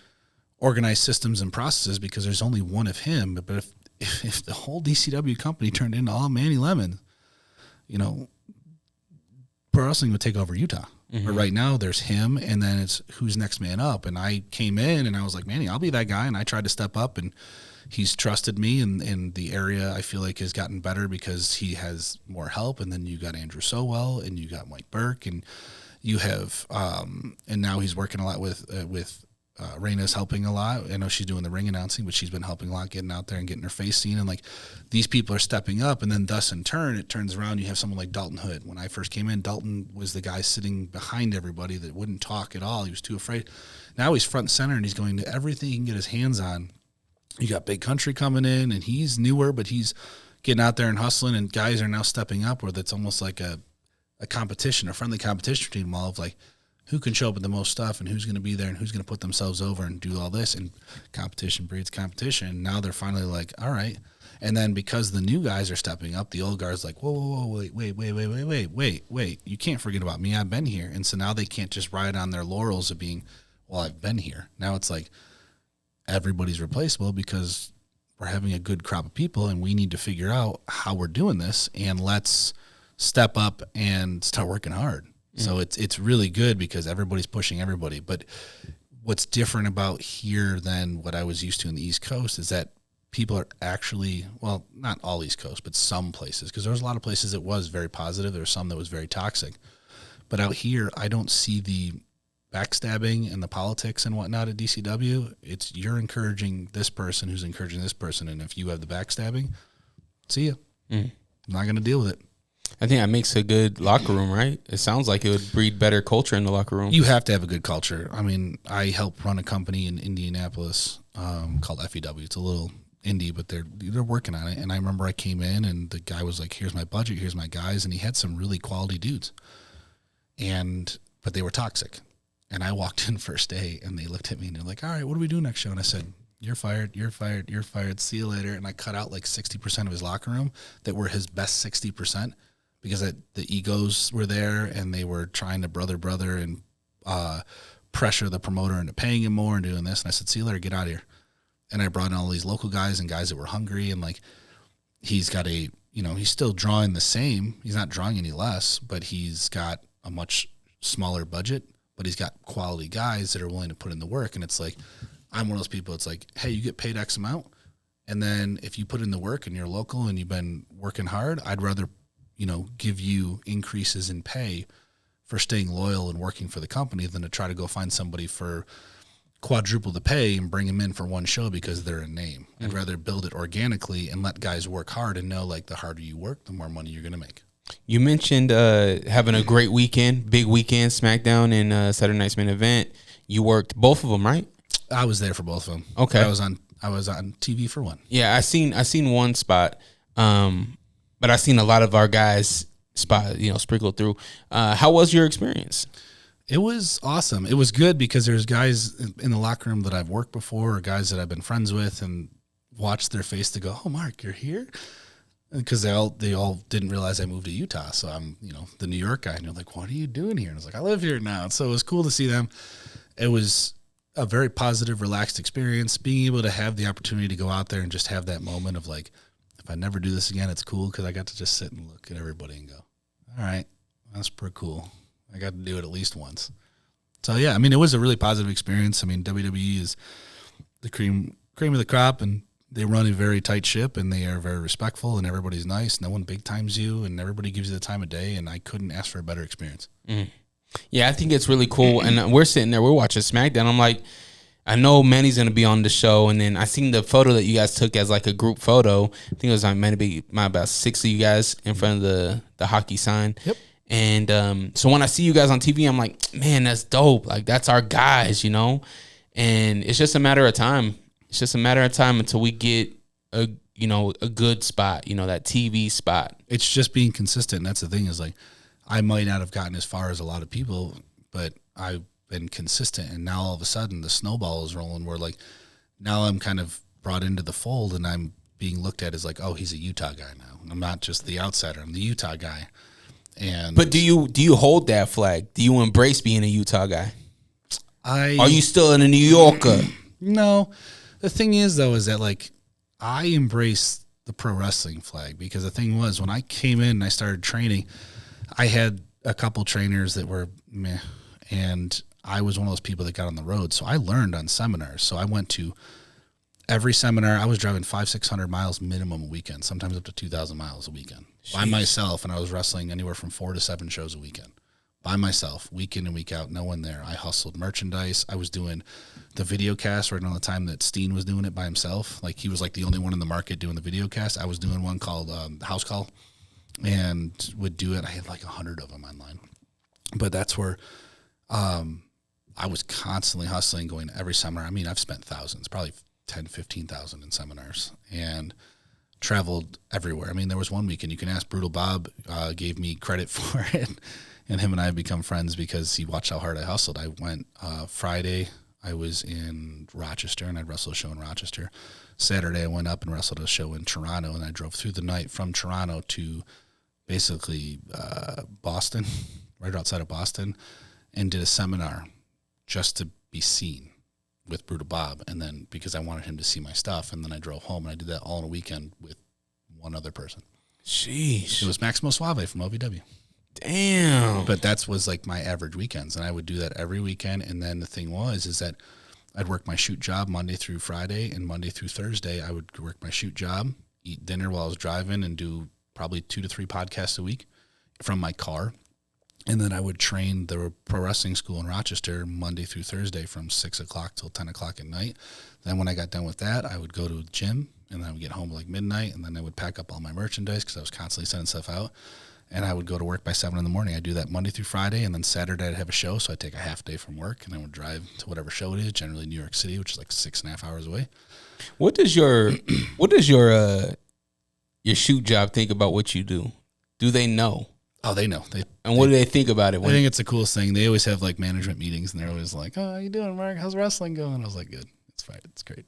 organize systems and processes because there's only one of him. But if the whole DCW company turned into all Manny Lemon, pro wrestling would take over Utah. Mm-hmm. But right now there's him and then it's who's next man up. And I came in and I was like, Manny, I'll be that guy. And I tried to step up and he's trusted me in the area. I feel like has gotten better because he has more help. And then you got Andrew Sowell and you got Mike Burke and you have, and now he's working a lot with Raina's helping a lot. I know she's doing the ring announcing, but she's been helping a lot, getting out there and getting her face seen. And like these people are stepping up, and then thus in turn, it turns around. You have someone like Dalton Hood. When I first came in, Dalton was the guy sitting behind everybody that wouldn't talk at all. He was too afraid. Now he's front and center, and he's going to everything he can get his hands on. You got Big Country coming in, and he's newer, but he's getting out there and hustling. And guys are now stepping up, where that's almost like a competition, a friendly competition between them all of like, who can show up with the most stuff and who's going to be there and who's going to put themselves over and do all this. And competition breeds competition. Now they're finally like, all right. And then because the new guys are stepping up, the old guard's like, whoa, wait. You can't forget about me. I've been here. And so now they can't just ride on their laurels of being, well, I've been here. Now it's like everybody's replaceable because we're having a good crop of people and we need to figure out how we're doing this and let's step up and start working hard. So it's really good because everybody's pushing everybody. But what's different about here than what I was used to in the East Coast is that people are actually, well, not all East Coast, but some places, because there was a lot of places that was very positive. There was some that was very toxic. But out here, I don't see the backstabbing and the politics and whatnot at DCW. It's you're encouraging this person who's encouraging this person. And if you have the backstabbing, see ya. I'm not going to deal with it. I think that makes a good locker room, right? It sounds like it would breed better culture in the locker room. You have to have a good culture. I mean, I help run a company in Indianapolis called FEW. It's a little indie, but they're working on it. And I remember I came in and the guy was like, here's my budget, here's my guys. And he had some really quality dudes. But they were toxic. And I walked in first day and they looked at me and they're like, all right, what do we do next show? And I said, you're fired, see you later. And I cut out like 60% of his locker room that were his best 60%. Because the egos were there and they were trying to brother and pressure the promoter into paying him more and doing this. And I said, see you later, get out of here. And I brought in all these local guys and guys that were hungry. And like, he's got he's still drawing the same. He's not drawing any less, but he's got a much smaller budget, but he's got quality guys that are willing to put in the work. And it's like, I'm one of those people. It's like, hey, you get paid X amount. And then if you put in the work and you're local and you've been working hard, I'd rather give you increases in pay for staying loyal and working for the company than to try to go find somebody for quadruple the pay and bring them in for one show because they're a name. I'd rather build it organically and let guys work hard and know like the harder you work, the more money you're going to make. You mentioned having a great weekend, big weekend, SmackDown and Saturday Night's Main Event. You worked both of them, right? I was there for both of them. Okay. I was on TV for one. Yeah, I seen one spot. But I've seen a lot of our guys sprinkled through. How was your experience? It was awesome. It was good because there's guys in the locker room that I've worked before or guys that I've been friends with and watched their face to go, oh, Mark, you're here? Because they all didn't realize I moved to Utah. So I'm, the New York guy. And they're like, what are you doing here? And I was like, I live here now. And so it was cool to see them. It was a very positive, relaxed experience. Being able to have the opportunity to go out there and just have that moment of like, if I never do this again, it's cool because I got to just sit and look at everybody and go, all right, that's pretty cool. I got to do it at least once. So, yeah, I mean, it was a really positive experience. I mean, WWE is the cream of the crop, and they run a very tight ship, and they are very respectful, and everybody's nice. No one big times you, and everybody gives you the time of day, and I couldn't ask for a better experience. Mm. Yeah, I think it's really cool. And we're sitting there, we're watching SmackDown. I'm like, I know Manny's going to be on the show, and then I seen the photo that you guys took as like a group photo. I think it was like maybe about 6 of you guys in front of the hockey sign. Yep. And so when I see you guys on TV, I'm like, man, that's dope. Like, that's our guys, And it's just a matter of time. It's just a matter of time until we get a good spot, that TV spot. It's just being consistent. That's the thing is like, I might not have gotten as far as a lot of people, but I've been consistent. And now all of a sudden the snowball is rolling where like, now I'm kind of brought into the fold and I'm being looked at as like, oh, he's a Utah guy now. I'm not just the outsider. I'm the Utah guy. But do you hold that flag? Do you embrace being a Utah guy? Are you still a New Yorker? No. The thing is, though, is that like I embrace the pro wrestling flag because the thing was when I came in and I started training, I had a couple trainers that were meh, and I was one of those people that got on the road. So I learned on seminars. So I went to every seminar. I was driving 500-600 miles minimum a weekend, sometimes up to 2,000 miles a weekend. Jeez. By myself, and I was wrestling anywhere from 4 to 7 shows a weekend. By myself, week in and week out, no one there. I hustled merchandise. I was doing the video cast right around the time that Steen was doing it by himself. Like he was like the only one in the market doing the video cast. I was doing one called House Call and would do it. I had like 100 of them online. But that's where I was constantly hustling, going to every seminar. I mean, I've spent thousands, probably 10, 15,000 in seminars and traveled everywhere. I mean, there was one weekend, you can ask Brutal Bob, gave me credit for it. And him and I have become friends because he watched how hard I hustled. I went Friday, I was in Rochester, and I'd wrestle a show in Rochester. Saturday, I went up and wrestled a show in Toronto, and I drove through the night from Toronto to basically Boston, right outside of Boston, and did a seminar just to be seen with Brutal Bob. And then because I wanted him to see my stuff, and then I drove home, and I did that all in a weekend with one other person. Sheesh. It was Maximo Suave from OVW. Damn. But that was like my average weekends, and I would do that every weekend. And then the thing is that I'd work my shoot job Monday through Friday, and Monday through Thursday I would work my shoot job, eat dinner while I was driving, and do probably 2 to 3 podcasts a week from my car. And then I would train the pro wrestling school in Rochester Monday through Thursday from 6 o'clock till 10 o'clock at night. Then when I got done with that, I would go to the gym, and then I would get home like midnight, and then I would pack up all my merchandise because I was constantly sending stuff out. And I would go to work by 7 in the morning. I'd do that Monday through Friday, and then Saturday I'd have a show, so I'd take a half day from work, and I would drive to whatever show it is, generally New York City, which is like 6.5 hours away. What does your shoot job think about what you do? Do they know? Oh, they know. What do they think about it? I think it's the coolest thing. They always have like management meetings, and they're always like, "Oh, how you doing, Mark? How's wrestling going?" I was like, "Good. It's fine. It's great."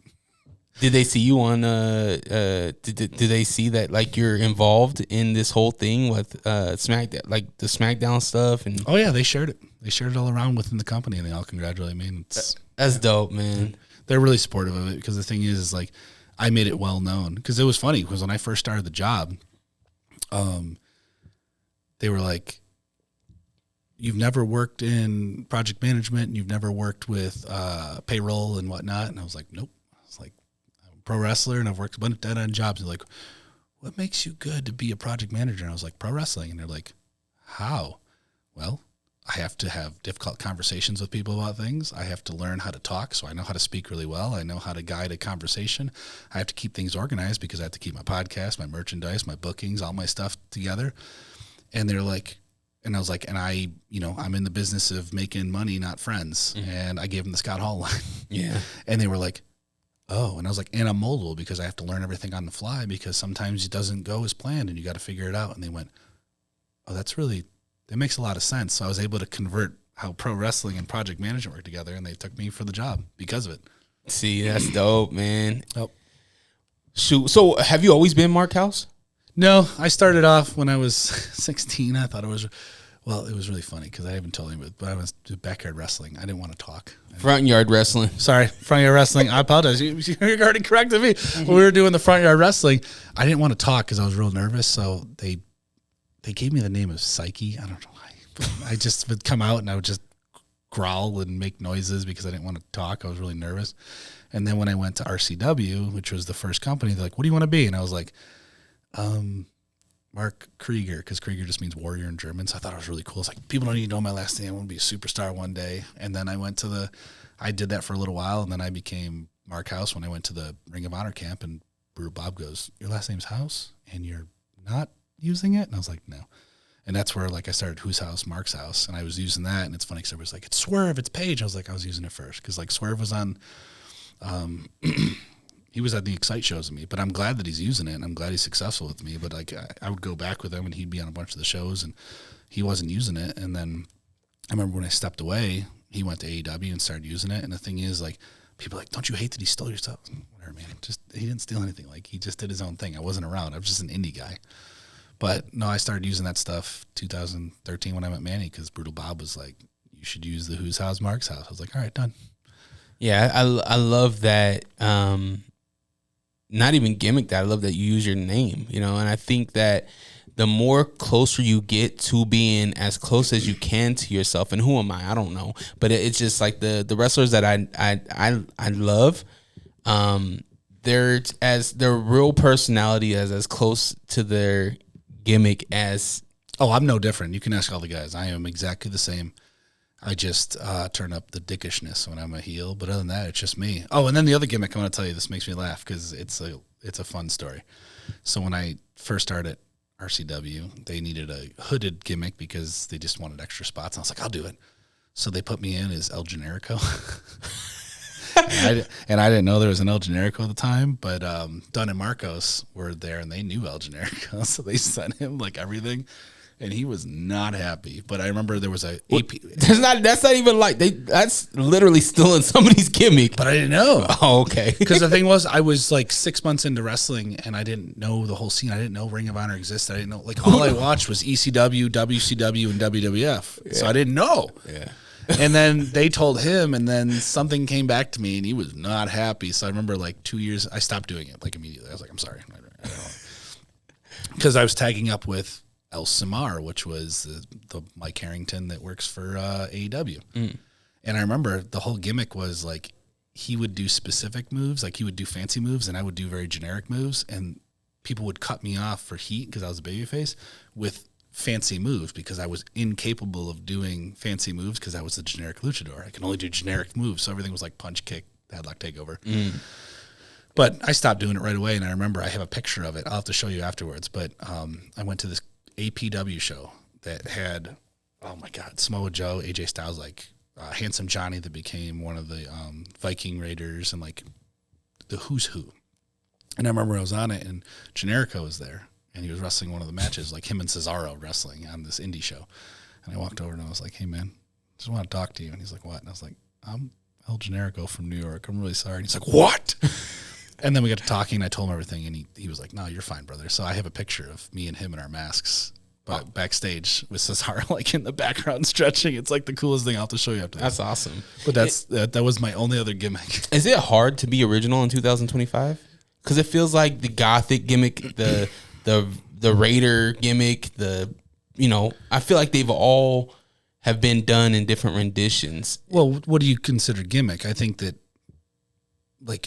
Did they see you on? Did they see that like you're involved in this whole thing with SmackDown, like the SmackDown stuff? And oh yeah, they shared it. They shared it all around within the company, and they all congratulated me. That's dope, man. They're really supportive of it because the thing is like I made it well known. Because it was funny because when I first started the job, they were like, "You've never worked in project management, and you've never worked with payroll and whatnot." And I was like, "Nope." I was like, pro wrestler, and I've worked a bunch of dead-end jobs. They're like, what makes you good to be a project manager? And I was like, pro wrestling. And they're like, how? Well, I have to have difficult conversations with people about things. I have to learn how to talk, so I know how to speak really well. I know how to guide a conversation. I have to keep things organized because I have to keep my podcast, my merchandise, my bookings, all my stuff together. And they're like, and I was like, and I'm in the business of making money, not friends. Mm-hmm. And I gave them the Scott Hall line. Yeah. And they were like, oh, and I was like, and I'm moldable because I have to learn everything on the fly because sometimes it doesn't go as planned and you got to figure it out. And they went, oh, that makes a lot of sense. So I was able to convert how pro wrestling and project management work together, and they took me for the job because of it. See, that's dope, man. Oh. Shoot. So have you always been Marc Hauss? No, I started off when I was 16. I thought it was really funny because I haven't told you, but I was backyard wrestling. I didn't want to talk. Front yard wrestling. Sorry, front yard wrestling. I apologize. You already corrected me. When we were doing the front yard wrestling, I didn't want to talk because I was real nervous. So they gave me the name of Psyche. I don't know why. But I just would come out and I would just growl and make noises because I didn't want to talk. I was really nervous. And then when I went to RCW, which was the first company, they're like, "What do you want to be?" And I was like, Mark Krieger, because Krieger just means warrior in German. So I thought it was really cool. It's like, people don't even know my last name. I want to be a superstar one day. And then I did that for a little while, and then I became Marc Hauss when I went to the Ring of Honor camp, and Brutal Bob goes, "Your last name's House, and you're not using it?" And I was like, "No." And that's where I started Who's House, Mark's House. And I was using that, and it's funny because everybody's like, "It's Swerve, it's Paige." I was like, I was using it first because Swerve was on he was at the Excite shows with me, but I'm glad that he's using it, and I'm glad he's successful with me. But I would go back with him, and he'd be on a bunch of the shows, and he wasn't using it. And then I remember when I stepped away, he went to AEW and started using it. And the thing is, people are like, "Don't you hate that he stole your stuff?" Whatever, man. He didn't steal anything. He just did his own thing. I wasn't around. I was just an indie guy. But no, I started using that stuff 2013 when I met Manny, because Brutal Bob was like, "You should use the Who's House, Mark's House." I was like, "All right, done." Yeah, I love that. Not even gimmick that. I love that you use your name, and I think that the more closer you get to being as close as you can to yourself, and who am I? I don't know, but it's just like the wrestlers that I love. They're their real personality as close to their gimmick as. Oh, I'm no different. You can ask all the guys. I am exactly the same. I just turn up the dickishness when I'm a heel, but other than that, it's just me. Oh, and then the other gimmick I'm going to tell you, this makes me laugh because it's a fun story. So when I first started RCW, they needed a hooded gimmick because they just wanted extra spots. And I was like, "I'll do it." So they put me in as El Generico. and I didn't know there was an El Generico at the time, but Dunn and Marcos were there, and they knew El Generico, so they sent him everything. And he was not happy. But I remember there was a AP. That's not even that's literally stealing somebody's gimmick. But I didn't know. Oh, okay. Because the thing was, I was 6 months into wrestling, and I didn't know the whole scene. I didn't know Ring of Honor existed. I didn't know, all I watched was ECW, WCW, and WWF. Yeah. So I didn't know. Yeah. And then they told him, and then something came back to me, and he was not happy. So I remember 2 years, I stopped doing it immediately. I was like, "I'm sorry." Because I was tagging up with El Samar, which was the Mike Harrington that works for AEW. And I remember the whole gimmick was he would do specific moves, he would do fancy moves, and I would do very generic moves, and people would cut me off for heat because I was a babyface with fancy moves because I was incapable of doing fancy moves because I was a generic luchador. I can only do generic moves, so everything was punch, kick, headlock, takeover. But I stopped doing it right away, and I remember I have a picture of it. I'll have to show you afterwards, but I went to this APW show that had, oh my God, Samoa Joe, AJ Styles, Handsome Johnny that became one of the Viking Raiders, and the Who's Who. And I remember I was on it, and Generico was there, and he was wrestling one of the matches, him and Cesaro wrestling on this indie show. And I walked over and I was like, "Hey man, just want to talk to you." And he's like, "What?" And I was like, "I'm El Generico from New York. I'm really sorry." And he's like, "What?" And then we got to talking, and I told him everything, and he was like, "No, you're fine, brother." So I have a picture of me and him in our masks backstage with Cesaro in the background stretching. It's the coolest thing. I'll have to show you after this. That's awesome. But that was my only other gimmick. Is it hard to be original in 2025? Because it feels like the Gothic gimmick, the Raider gimmick, I feel like they've all have been done in different renditions. Well, what do you consider gimmick? I think that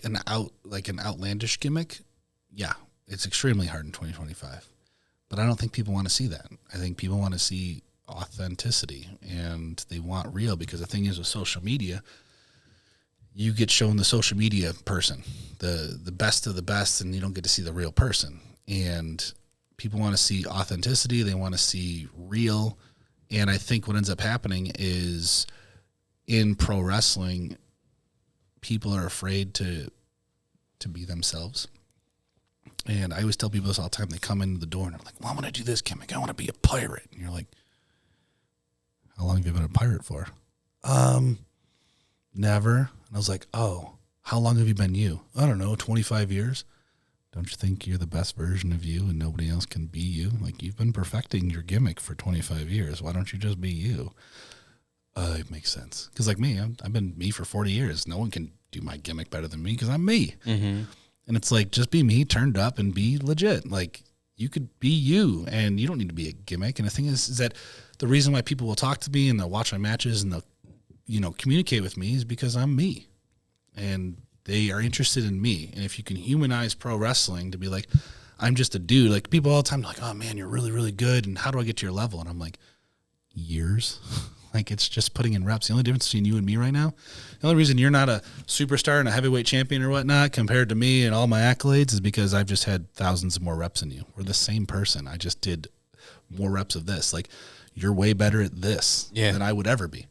an outlandish gimmick, yeah, it's extremely hard in 2025. But I don't think people want to see that. I think people want to see authenticity, and they want real, because the thing is with social media, you get shown the social media person, the best of the best, and you don't get to see the real person. And people want to see authenticity. They want to see real. And I think what ends up happening is in pro wrestling, people are afraid to be themselves. And I always tell people this all the time. They come into the door and they're like, "Well, I want to do this gimmick. I want to be a pirate." And you're like, "How long have you been a pirate for?" Never. And I was like, oh, how long have you been you? I don't know, 25 years. Don't you think you're the best version of you and nobody else can be you? Like, you've been perfecting your gimmick for 25 years. Why don't you just be you? It makes sense. Because like me, I've been me for 40 years. No one can do my gimmick better than me because I'm me. Mm-hmm. And it's like, just be me, turned up, and be legit. Like, you could be you, and you don't need to be a gimmick. And the thing is that the reason why people will talk to me and they'll watch my matches and they'll, communicate with me is because I'm me. And they are interested in me. And if you can humanize pro wrestling to be like, I'm just a dude. Like, people all the time are like, oh, man, you're really, really good. And how do I get to your level? And I'm like, years. Like, it's just putting in reps. The only difference between you and me right now, the only reason you're not a superstar and a heavyweight champion or whatnot compared to me and all my accolades is because I've just had thousands of more reps than you. We're the same person. I just did more reps of this. Like, you're way better at this than I would ever be.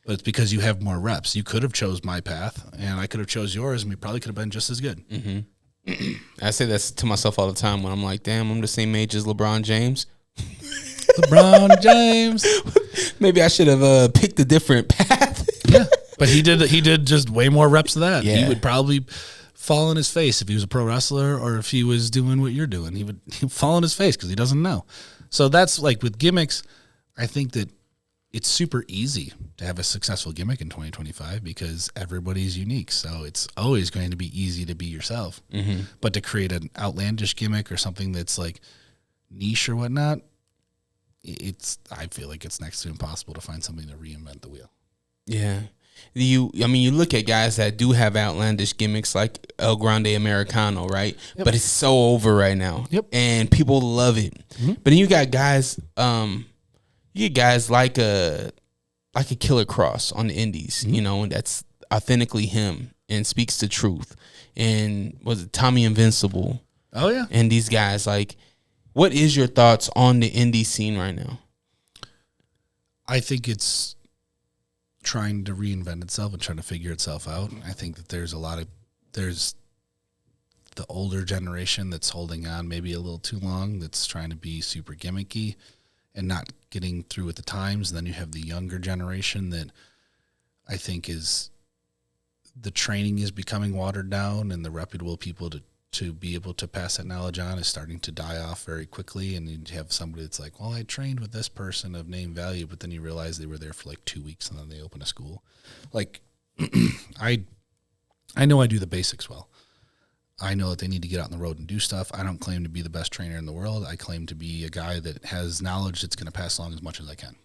But it's because you have more reps. You could have chose my path, and I could have chose yours, and we probably could have been just as good. Mm-hmm. I say that to myself all the time when I'm like, damn, I'm the same age as LeBron James. LeBron James. Maybe I should have picked a different path. Yeah, but he did just way more reps of that. Yeah. He would probably fall on his face if he was a pro wrestler or if he was doing what you're doing. He'd fall on his face because he doesn't know. So that's like with gimmicks, I think that it's super easy to have a successful gimmick in 2025 because everybody's unique. So it's always going to be easy to be yourself. Mm-hmm. But to create an outlandish gimmick or something that's like niche or whatnot, I feel like it's next to impossible to find something to reinvent the wheel. Yeah. You look at guys that do have outlandish gimmicks like El Grande Americano, right? Yep. But it's so over right now. Yep. And people love it. Mm-hmm. But then you got guys, like a Killer Cross on the indies, Mm-hmm. and that's authentically him and speaks the truth. And was it Tommy Invincible? Oh, yeah. And these guys, like, what is your thoughts on the indie scene right now? I think it's trying to reinvent itself and trying to figure itself out. I think that there's the older generation that's holding on maybe a little too long, that's trying to be super gimmicky and not getting through with the times. And then you have the younger generation that I think is the training is becoming watered down, and the reputable people to be able to pass that knowledge on is starting to die off very quickly. And you have somebody that's like, well, I trained with this person of name value, but then you realize they were there for like 2 weeks and then they open a school. Like, I know I do the basics well. I know that they need to get out on the road and do stuff. I don't claim to be the best trainer in the world. I claim to be a guy that has knowledge that's going to pass along as much as I can.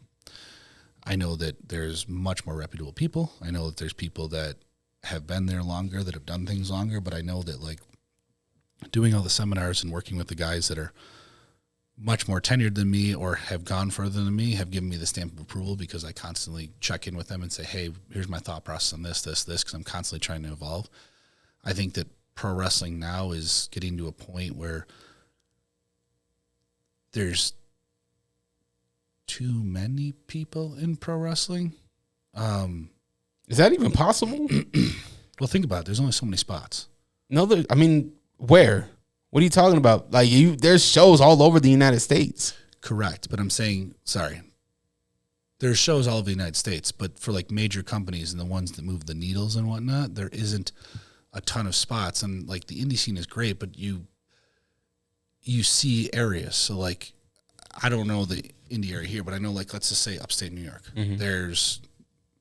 I know that there's much more reputable people. I know that there's people that have been there longer, that have done things longer, but I know that, like, doing all the seminars and working with the guys that are much more tenured than me or have gone further than me have given me the stamp of approval because I constantly check in with them and say, hey, here's my thought process on this, because I'm constantly trying to evolve. I think that pro wrestling now is getting to a point where there's too many people in pro wrestling. Is that even possible? Well, think about it. There's only so many spots. No, where? What are you talking about? Like, there's shows all over the United States. Correct. But I'm saying, there's shows all over the United States, but for like major companies and the ones that move the needles and whatnot, there isn't a ton of spots. And like the indie scene is great, but you see areas. So like, I don't know the indie area here, but I know, like, let's just say upstate New York. Mm-hmm. There's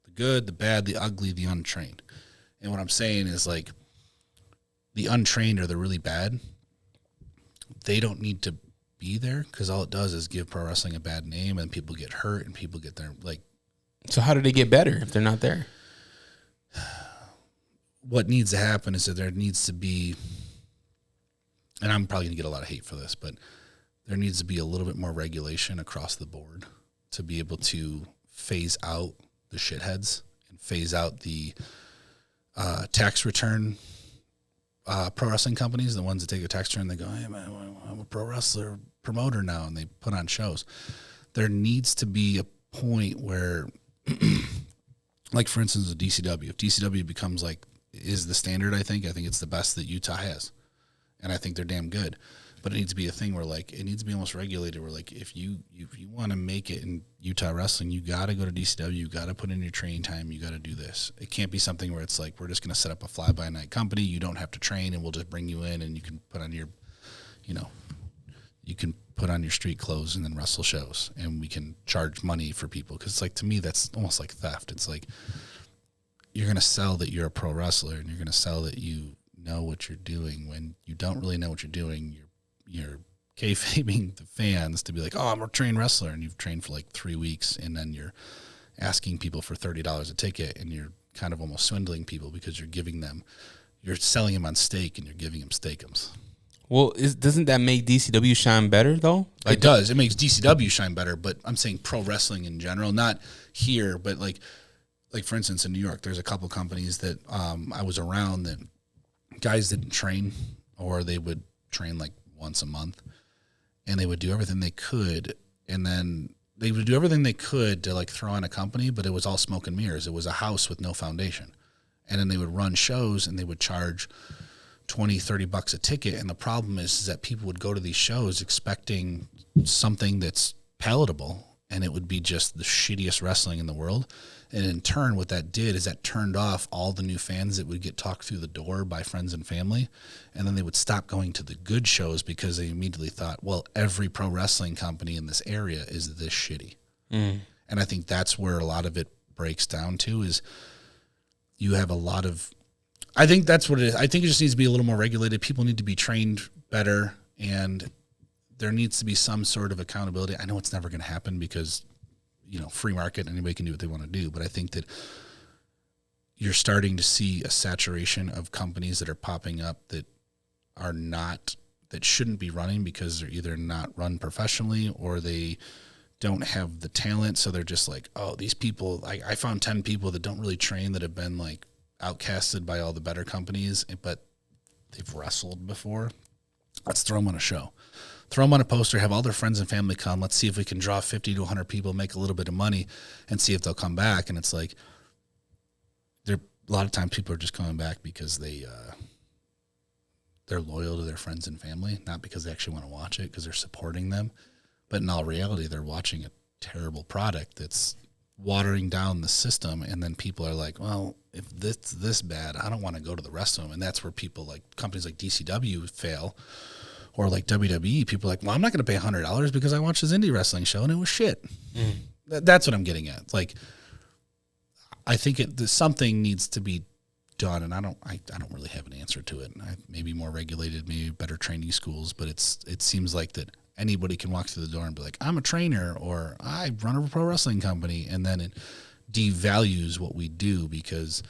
the good, the bad, the ugly, the untrained. And what I'm saying is, like, the untrained are the really bad. They don't need to be there because all it does is give pro wrestling a bad name, and people get hurt and people get their, like. So how do they get better if they're not there? What needs to happen is that there needs to be, and I'm probably going to get a lot of hate for this, but there needs to be a little bit more regulation across the board to be able to phase out the shitheads and phase out the tax return pro wrestling companies, the ones that take a tax return, they go, hey, man, I'm a pro wrestler promoter now, and they put on shows. There needs to be a point where, like, for instance, the DCW. If DCW becomes, like, is the standard, I think it's the best that Utah has. And I think they're damn good. But it needs to be a thing where like it needs to be almost regulated. Where like if you want to make it in Utah wrestling, you got to go to DCW. You got to put in your training time. You got to do this. It can't be something where it's like we're just going to set up a fly-by-night company. You don't have to train, and we'll just bring you in, and you can put on your, you can put on your street clothes and then wrestle shows, and we can charge money for people. Because like to me, that's almost like theft. It's like you're going to sell that you're a pro wrestler, and you're going to sell that you know what you're doing when you don't really know what you're doing. You're kayfabing the fans to be like, oh, I'm a trained wrestler, and you've trained for like 3 weeks, and then you're asking people for $30 a ticket, and you're kind of almost swindling people because you're selling them on steak, and you're giving them steakums. Well, doesn't that make DCW shine better though? Like, it does. It makes DCW shine better, but I'm saying pro wrestling in general, not here, but like for instance, in New York, there's a couple companies that I was around that guys didn't train, or they would train like once a month, and they would do everything they could, and then they would do everything they could to like throw on a company, but it was all smoke and mirrors. It was a house with no foundation. And then they would run shows, and they would charge $20-$30 a ticket, and the problem is that people would go to these shows expecting something that's palatable, and it would be just the shittiest wrestling in the world. And in turn, what that did is that turned off all the new fans that would get talked through the door by friends and family. And then they would stop going to the good shows because they immediately thought, well, every pro wrestling company in this area is this shitty. And I think that's where a lot of it breaks down to, is you have a lot of, I think that's what it is. I think it just needs to be a little more regulated. People need to be trained better, and there needs to be some sort of accountability. I know it's never going to happen because, free market, anybody can do what they want to do. But I think that you're starting to see a saturation of companies that are popping up that shouldn't be running because they're either not run professionally, or they don't have the talent. So they're just like, oh, these people, I found 10 people that don't really train that have been like outcasted by all the better companies, but they've wrestled before. Let's throw them on a show. Throw them on a poster, have all their friends and family come. Let's see if we can draw 50 to 100 people, make a little bit of money, and see if they'll come back. And it's like, a lot of times people are just coming back because they're loyal to their friends and family, not because they actually want to watch it, because they're supporting them. But in all reality, they're watching a terrible product that's watering down the system, and then people are like, well, if this bad, I don't want to go to the rest of them. And that's where people like companies like DCW fail, or like WWE. People are like, well, I'm not going to pay $100 because I watched this indie wrestling show and it was shit. That's what I'm getting at. Like, I think something needs to be done, and I don't really have an answer to it. Maybe more regulated, maybe better training schools, but it seems like that anybody can walk through the door and be like, I'm a trainer, or I run a pro wrestling company, and then it devalues what we do because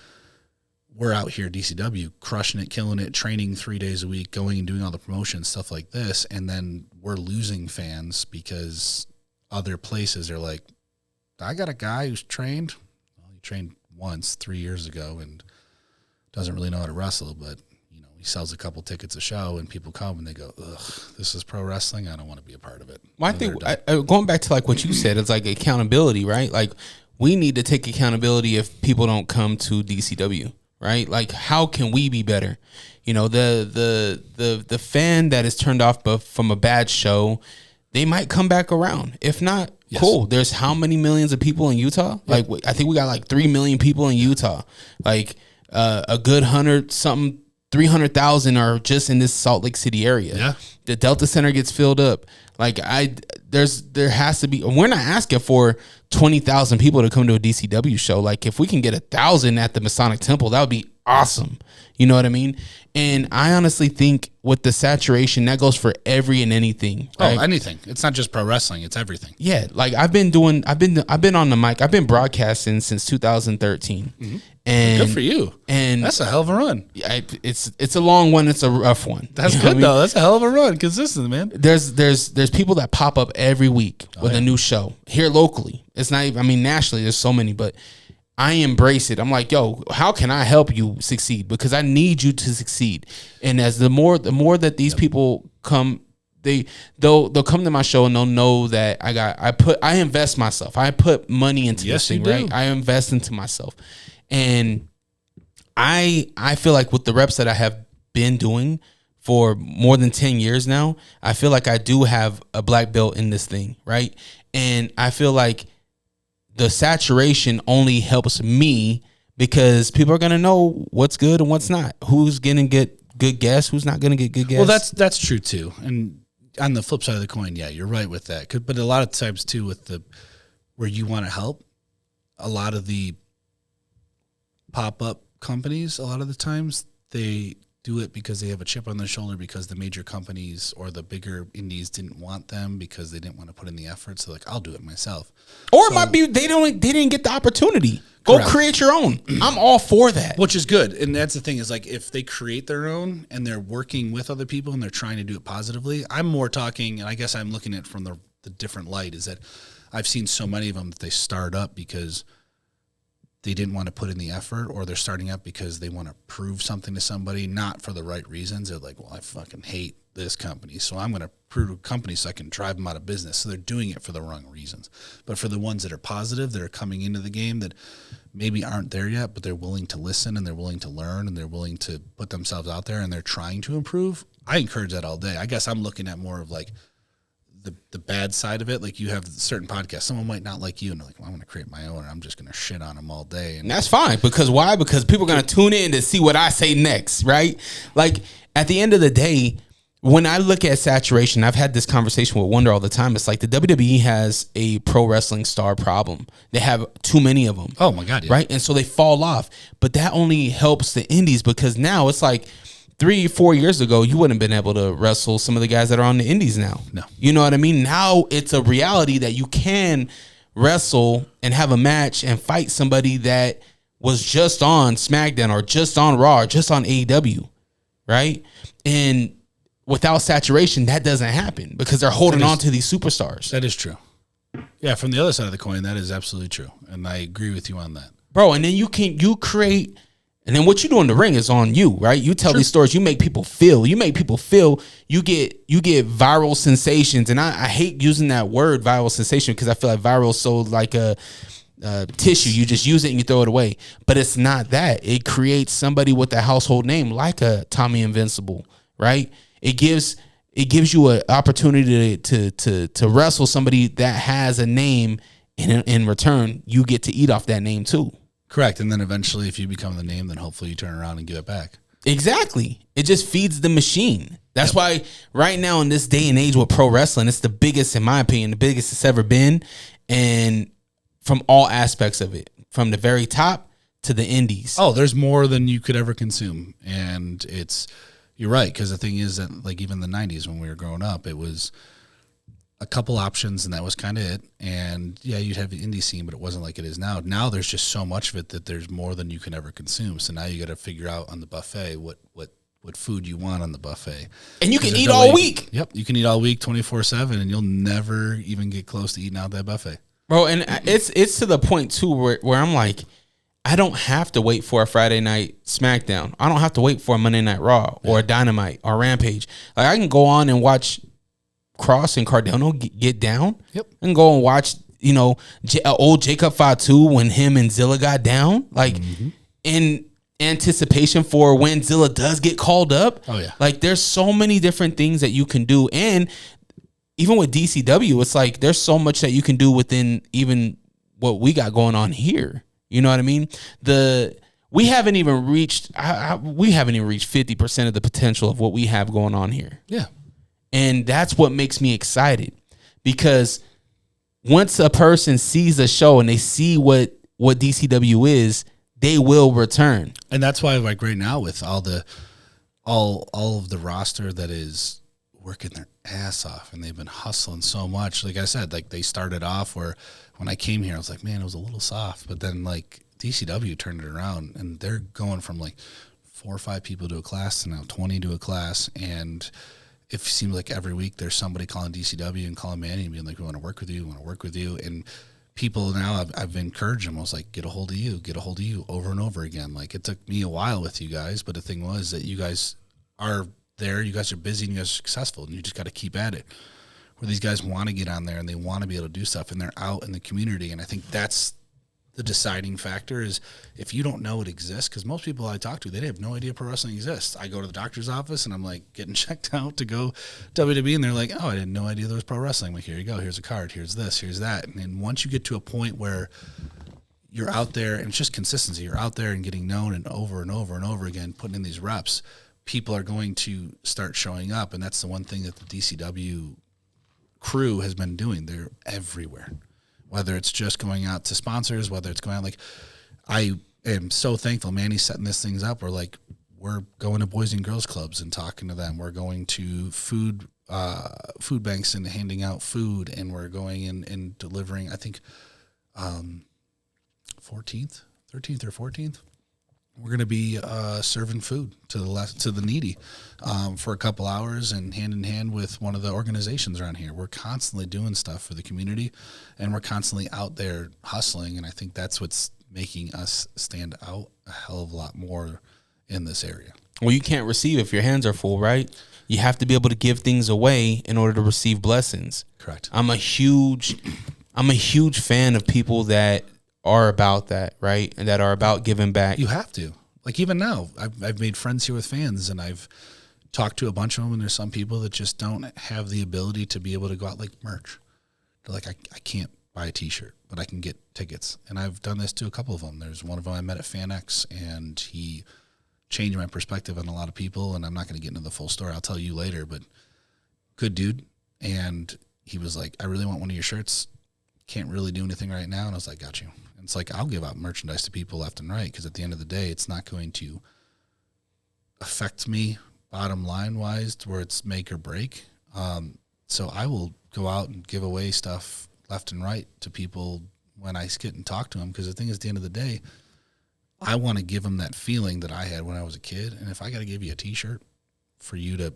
we're out here, DCW, crushing it, killing it, training 3 days a week, going and doing all the promotions, stuff like this, and then we're losing fans because other places are like, I got a guy who's trained. Well, he trained once 3 years ago and doesn't really know how to wrestle, but he sells a couple tickets a show, and people come and they go, ugh, this is pro wrestling. I don't want to be a part of it. Well, I think going back to like what you said, it's like accountability, right? Like we need to take accountability if people don't come to DCW, right? Like how can we be better? The fan that is turned off from a bad show, they might come back around. If not, yes. Cool. There's how many millions of people in Utah? Like I think we got like 3 million people in Utah. Like a good 300,000 are just in this Salt Lake City area. Yeah. The Delta Center gets filled up. Like there has to be, we're not asking for 20,000 people to come to a DCW show. Like if we can get 1,000 at the Masonic Temple, that would be awesome. You know what I mean? And I honestly think with the saturation, that goes for every and anything. Right? Oh, anything. It's not just pro wrestling. It's everything. Yeah. Like I've been on the mic. I've been broadcasting since 2013. Mm-hmm. And good for you. And that's a hell of a run. It's a long one. It's a rough one. That's good though. That's a hell of a run. Consistent, man. There's people that pop up every week with a new show here locally. It's not even, nationally there's so many, but I embrace it. I'm like, yo, how can I help you succeed? Because I need you to succeed. And as the more that these people come, they'll come to my show and they'll know that I invest myself. I put money into this thing, right? I invest into myself. And I feel like with the reps that I have been doing for more than 10 years now, I feel like I do have a black belt in this thing, right? And I feel like the saturation only helps me because people are going to know what's good and what's not. Who's going to get good guests, who's not going to get good guests. Well, that's true too. And on the flip side of the coin, yeah, you're right with that. But a lot of times too, with where you want to help, a lot of the pop-up companies, a lot of the times they do it because they have a chip on their shoulder because the major companies or the bigger indies didn't want them because they didn't want to put in the effort. So like, I'll do it myself. Or it might be they didn't get the opportunity. Go Correct. create your own. I'm all for that. Which is good. And that's the thing is like if they create their own and they're working with other people and they're trying to do it positively, I'm more talking, and I guess I'm looking at it from the different light, is that I've seen so many of them that they start up because they didn't want to put in the effort, or they're starting up because they want to prove something to somebody, not for the right reasons. They're like, well, I fucking hate this company, so I'm going to prove to a company so I can drive them out of business. So they're doing it for the wrong reasons. But for the ones that are positive, that are coming into the game that maybe aren't there yet, but they're willing to listen and they're willing to learn and they're willing to put themselves out there and they're trying to improve, I encourage that all day. I guess I'm looking at more of like the bad side of it. Like you have certain podcasts, someone might not like you and they're like, well, I'm going to create my own and I'm just going to shit on them all day. And that's fine. Because why? Because people are going to tune in to see what I say next, right? Like at the end of the day, when I look at saturation, I've had this conversation with Wonder all the time. It's like the WWE has a pro wrestling star problem. They have too many of them. Oh my God. Yeah. Right. And so they fall off, but that only helps the indies because now it's like 3-4 years ago, you wouldn't have been able to wrestle some of the guys that are on the indies now. No. You know what I mean? Now it's a reality that you can wrestle and have a match and fight somebody that was just on SmackDown or just on Raw or just on AEW, right? And without saturation, that doesn't happen because they're holding on to these superstars. That is true. Yeah, from the other side of the coin, that is absolutely true. And I agree with you on that. Bro, and then you create, and then what you do in the ring is on you, right? You tell these stories, you make people feel, you get viral sensations. And I hate using that word viral sensation because I feel like viral is so like a tissue. You just use it and you throw it away. But it's not that. It creates somebody with a household name like a Tommy Invincible, right? It gives you an opportunity to wrestle somebody that has a name, and in return, you get to eat off that name too. Correct. And then eventually, if you become the name, then hopefully you turn around and give it back. Exactly. It just feeds the machine. That's why right now in this day and age with pro wrestling, it's the biggest, in my opinion, the biggest it's ever been. And from all aspects of it, from the very top to the indies. Oh, there's more than you could ever consume. And you're right. Because the thing is that like even the 90s when we were growing up, it was a couple options and that was kind of it. And yeah, you'd have the indie scene, but it wasn't like it is now. Now there's just so much of it that there's more than you can ever consume. So now you got to figure out on the buffet what food you want on the buffet. And you can eat all week. Yep. You can eat all week 24/7 and you'll never even get close to eating out that buffet. Bro, and it's to the point too where I'm like, I don't have to wait for a Friday night SmackDown. I don't have to wait for a Monday Night Raw or a Dynamite or Rampage. Like I can go on and watch Cross and Cardano get down. Yep. And go and watch, old Jacob Fatu when him and Zilla got down. Like in anticipation for when Zilla does get called up. Oh yeah. Like there's so many different things that you can do. And even with DCW, it's like there's so much that you can do within even what we got going on here. You know what I mean? We haven't even reached 50% of the potential of what we have going on here. Yeah. And that's what makes me excited because once a person sees a show and they see what DCW is, they will return. And that's why like right now with all of the roster that is working their ass off and they've been hustling so much. Like I said, like they started off where when I came here, I was like, man, it was a little soft. But then like DCW turned it around and they're going from like 4 or 5 people to a class to now 20 to a class. And it seems like every week there's somebody calling DCW and calling Manny and being like, we want to work with you. And people now, I've encouraged them. I was like, get a hold of you over and over again. Like it took me a while with you guys, but the thing was that you guys are there, you guys are busy and you guys are successful and you just got to keep at it. Where these guys want to get on there and they want to be able to do stuff and they're out in the community. And I think that's the deciding factor is if you don't know it exists, because most people I talk to, they have no idea pro wrestling exists. I go to the doctor's office and I'm like getting checked out to go WWE, and they're like, oh, I had no idea there was pro wrestling. I'm like, here you go. Here's a card. Here's this. Here's that. And then once you get to a point where you're out there, and it's just consistency, you're out there and getting known and over and over and over again, putting in these reps, people are going to start showing up. And that's the one thing that the DCW crew has been doing. They're everywhere. Whether it's just going out to sponsors, whether it's going out, like, I am so thankful Manny's setting these things up. We're going to boys and girls clubs and talking to them. We're going to food banks and handing out food, and we're going in and delivering, I think, 13th or 14th. We're going to be serving food to the needy for a couple hours, and hand in hand with one of the organizations around here. We're constantly doing stuff for the community, and we're constantly out there hustling. And I think that's what's making us stand out a hell of a lot more in this area. Well, you can't receive if your hands are full, right? You have to be able to give things away in order to receive blessings. Correct. I'm a huge fan of people that are about that, right? And that are about giving back. You have to. Like, even now, I've made friends here with fans, and I've talked to a bunch of them, and there's some people that just don't have the ability to be able to go out like merch. They're like, I can't buy a t-shirt, but I can get tickets. And I've done this to a couple of them. There's one of them I met at FanX, and he changed my perspective on a lot of people, and I'm not going to get into the full story. I'll tell you later, but good dude. And he was like, I really want one of your shirts. Can't really do anything right now. And I was like, got you. And it's like, I'll give out merchandise to people left and right, because at the end of the day, it's not going to affect me bottom line wise to where it's make or break. So I will go out and give away stuff left and right to people when I get and talk to them, because the thing is, at the end of the day, I want to give them that feeling that I had when I was a kid. And if I got to give you a t-shirt for you to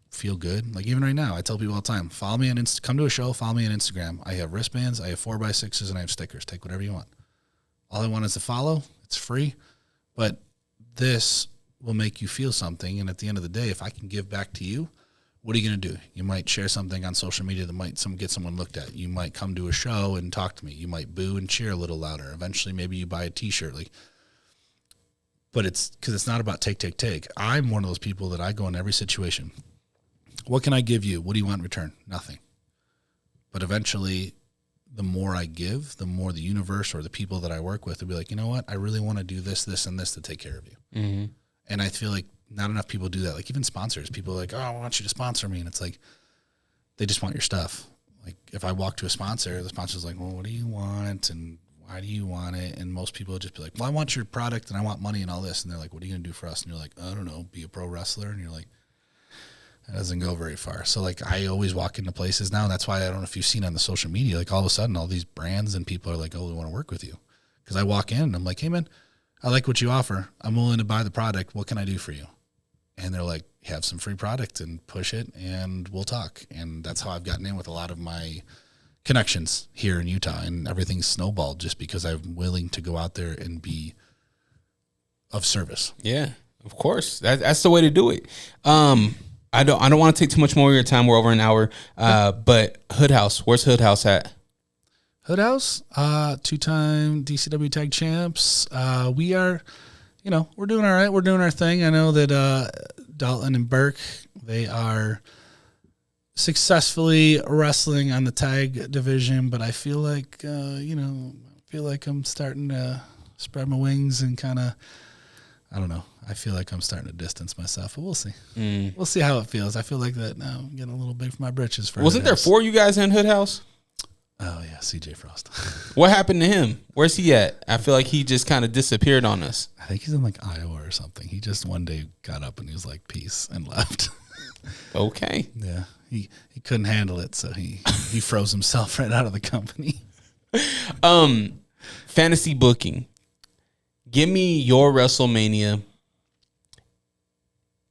feel good, like even right now, I tell people all the time, follow me on come to a show, follow me on Instagram. I have wristbands, I have 4x6s, and I have stickers. Take whatever you want. All I want is to follow. It's free, but this will make you feel something. And at the end of the day, if I can give back to you, what are you going to do? You might share something on social media that might get someone looked at. You might come to a show and talk to me. You might boo and cheer a little louder. Eventually, maybe you buy a t-shirt. But it's because it's not about take. I'm one of those people that I go in every situation. What can I give you? What do you want in return? Nothing. But eventually, the more I give, the more the universe or the people that I work with will be like, you know what? I really want to do this, and this to take care of you. Mm-hmm. And I feel like not enough people do that. Like, even sponsors, people are like, oh, I want you to sponsor me. And it's like, they just want your stuff. Like, if I walk to a sponsor, the sponsor's like, well, what do you want? And why do you want it? And most people would just be like, well, I want your product and I want money and all this. And they're like, what are you going to do for us? And you're like, I don't know, be a pro wrestler. And you're like, that doesn't go very far. So, like, I always walk into places now. And that's why I don't know if you've seen on the social media, like, all of a sudden, all these brands and people are like, oh, we want to work with you. Because I walk in and I'm like, hey, man, I like what you offer. I'm willing to buy the product. What can I do for you? And they're like, have some free product and push it and we'll talk. And that's how I've gotten in with a lot of my connections here in Utah, and everything's snowballed just because I'm willing to go out there and be of service. Yeah, of course. That's the way to do it. I don't want to take too much more of your time. We're over an hour. But Hood House, where's Hood House at? Hood House, 2-time DCW tag champs. We are, we're doing all right. We're doing our thing. I know that Dalton and Burke, they are successfully wrestling on the tag division, but I feel like, I'm starting to spread my wings and kind of, I don't know. I feel like I'm starting to distance myself, but we'll see. We'll see how it feels. I feel like that now I'm getting a little big for my britches. Wasn't there 4 you guys in Hood House? Oh, yeah, CJ Frost. What happened to him? Where's he at? I feel like he just kind of disappeared on us. I think he's in, like, Iowa or something. He just one day got up and he was like, peace, and left. Okay. Yeah, he couldn't handle it, so he froze himself right out of the company. Fantasy booking. Give me your WrestleMania,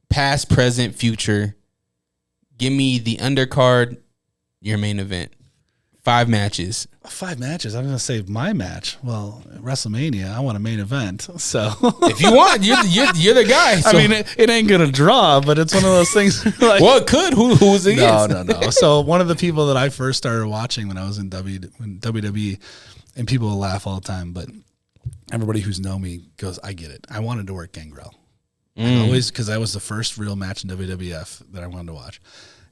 past, present, future. Give me the undercard, your main event. 5 matches. 5 matches? I'm going to say my match. Well, WrestleMania, I want a main event. So if you want, you're the guy. So. I mean, it ain't going to draw, but it's one of those things. Like, well, it could. Who was it against? No. So one of the people that I first started watching when I was in WWE, and people will laugh all the time, but everybody who's known me goes, I get it. I wanted to work Gangrel. Always, because that was the first real match in WWF that I wanted to watch.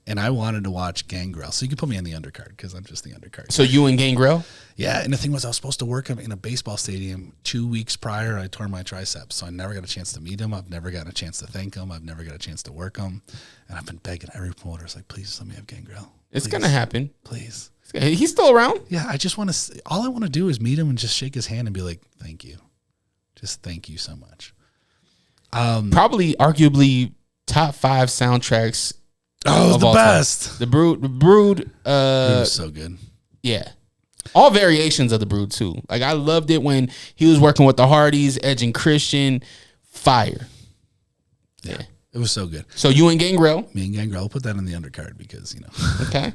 And I wanted to watch Gangrel. So you can put me on the undercard because I'm just the undercard. So you and Gangrel? Yeah, and the thing was I was supposed to work him in a baseball stadium 2 weeks prior. I tore my triceps, so I never got a chance to meet him. I've never gotten a chance to thank him. I've never got a chance to work him. And I've been begging every promoter, like, please let me have Gangrel. It's going to happen. Please. He's still around? Yeah, I just want to, all I want to do is meet him and just shake his hand and be like, thank you. Just thank you so much. Probably, arguably, top 5 soundtracks. Oh, the best. Time. The Brood. It was so good. Yeah. All variations of the Brood, too. Like, I loved it when he was working with the Hardys, Edge and Christian. Fire. Yeah. It was so good. So you and Gangrel? Me and Gangrel. We'll put that in the undercard because, Okay.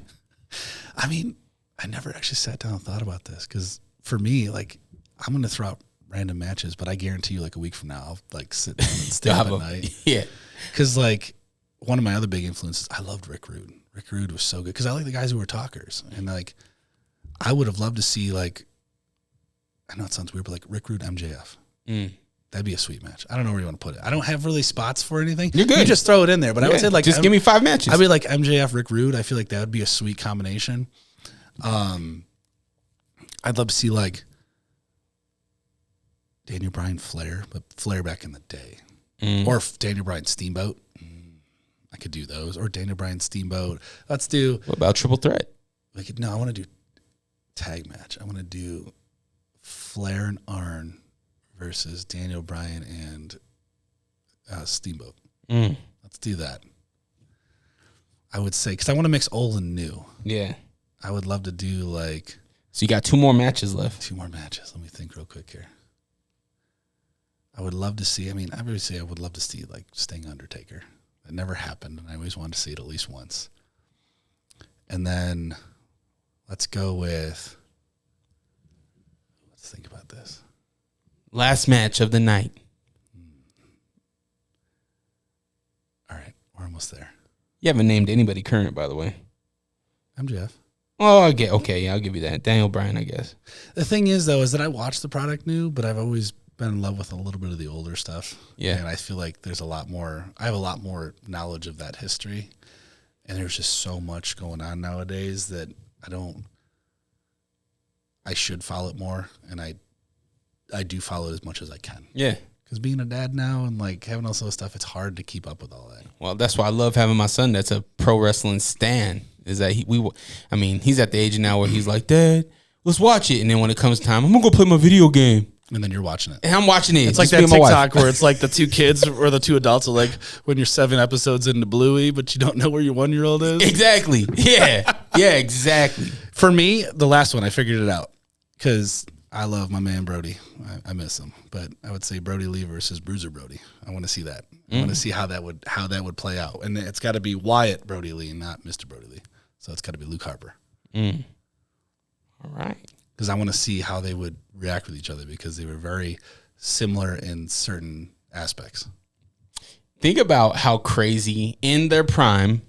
I mean, I never actually sat down and thought about this because for me, like, I'm going to throw out random matches, but I guarantee you, like, a week from now, I'll, like, sit down and stay up at night. Yeah. Because, like, one of my other big influences, I loved Rick Rude. Rick Rude was so good because I like the guys who were talkers. And, like, I would have loved to see, like, I know it sounds weird, but, like, Rick Rude, MJF. That'd be a sweet match. I don't know where you want to put it. I don't have really spots for anything. You're good. You just throw it in there. But I would say, like, just give me 5 matches. I'd be like MJF, Rick Rude. I feel like that would be a sweet combination. I'd love to see, like, Daniel Bryan, Flair, but Flair back in the day. Or Daniel Bryan, Steamboat. I could do those. Or Daniel Bryan, Steamboat. Let's do. What about Triple Threat? Like, no, I want to do tag match. I want to do Flair and Arn versus Daniel Bryan and Steamboat. Let's do that. I would say, because I want to mix old and new. Yeah. I would love to do, like. So you got 2 more matches left. 2 more matches. Let me think real quick here. I would love to see, I mean, I would say I would love to see, like, Sting Undertaker. It never happened, and I always wanted to see it at least once. And then let's go with, let's think about this. Last match of the night. All right, we're almost there. You haven't named anybody current, by the way. MJF. Oh, okay, yeah, I'll give you that. Daniel Bryan, I guess. The thing is, though, is that I watched the product new, but I've always been in love with a little bit of the older stuff. Yeah. And I feel like there's a lot more, I have a lot more knowledge of that history. And there's just so much going on nowadays that I should follow it more. And I do follow it as much as I can. Yeah. Because being a dad now and, like, having all this stuff, it's hard to keep up with all that. Well, that's why I love having my son that's a pro wrestling stan. Is that he's at the age now where he's like, Dad, let's watch it. And then when it comes time, I'm going to go play my video game. And then you're watching it. And I'm watching it. It's like that TikTok where it's like the 2 kids or the 2 adults are like, when you're 7 episodes into Bluey, but you don't know where your 1-year-old is. Exactly. Yeah. Yeah, exactly. For me, the last one, I figured it out because I love my man Brody. I miss him. But I would say Brody Lee versus Bruiser Brody. I want to see that. I want to see how that would play out. And it's got to be Wyatt Brody Lee, not Mr. Brody Lee. So it's got to be Luke Harper. All right. Because I want to see how they would react with each other because they were very similar in certain aspects. Think about how crazy in their prime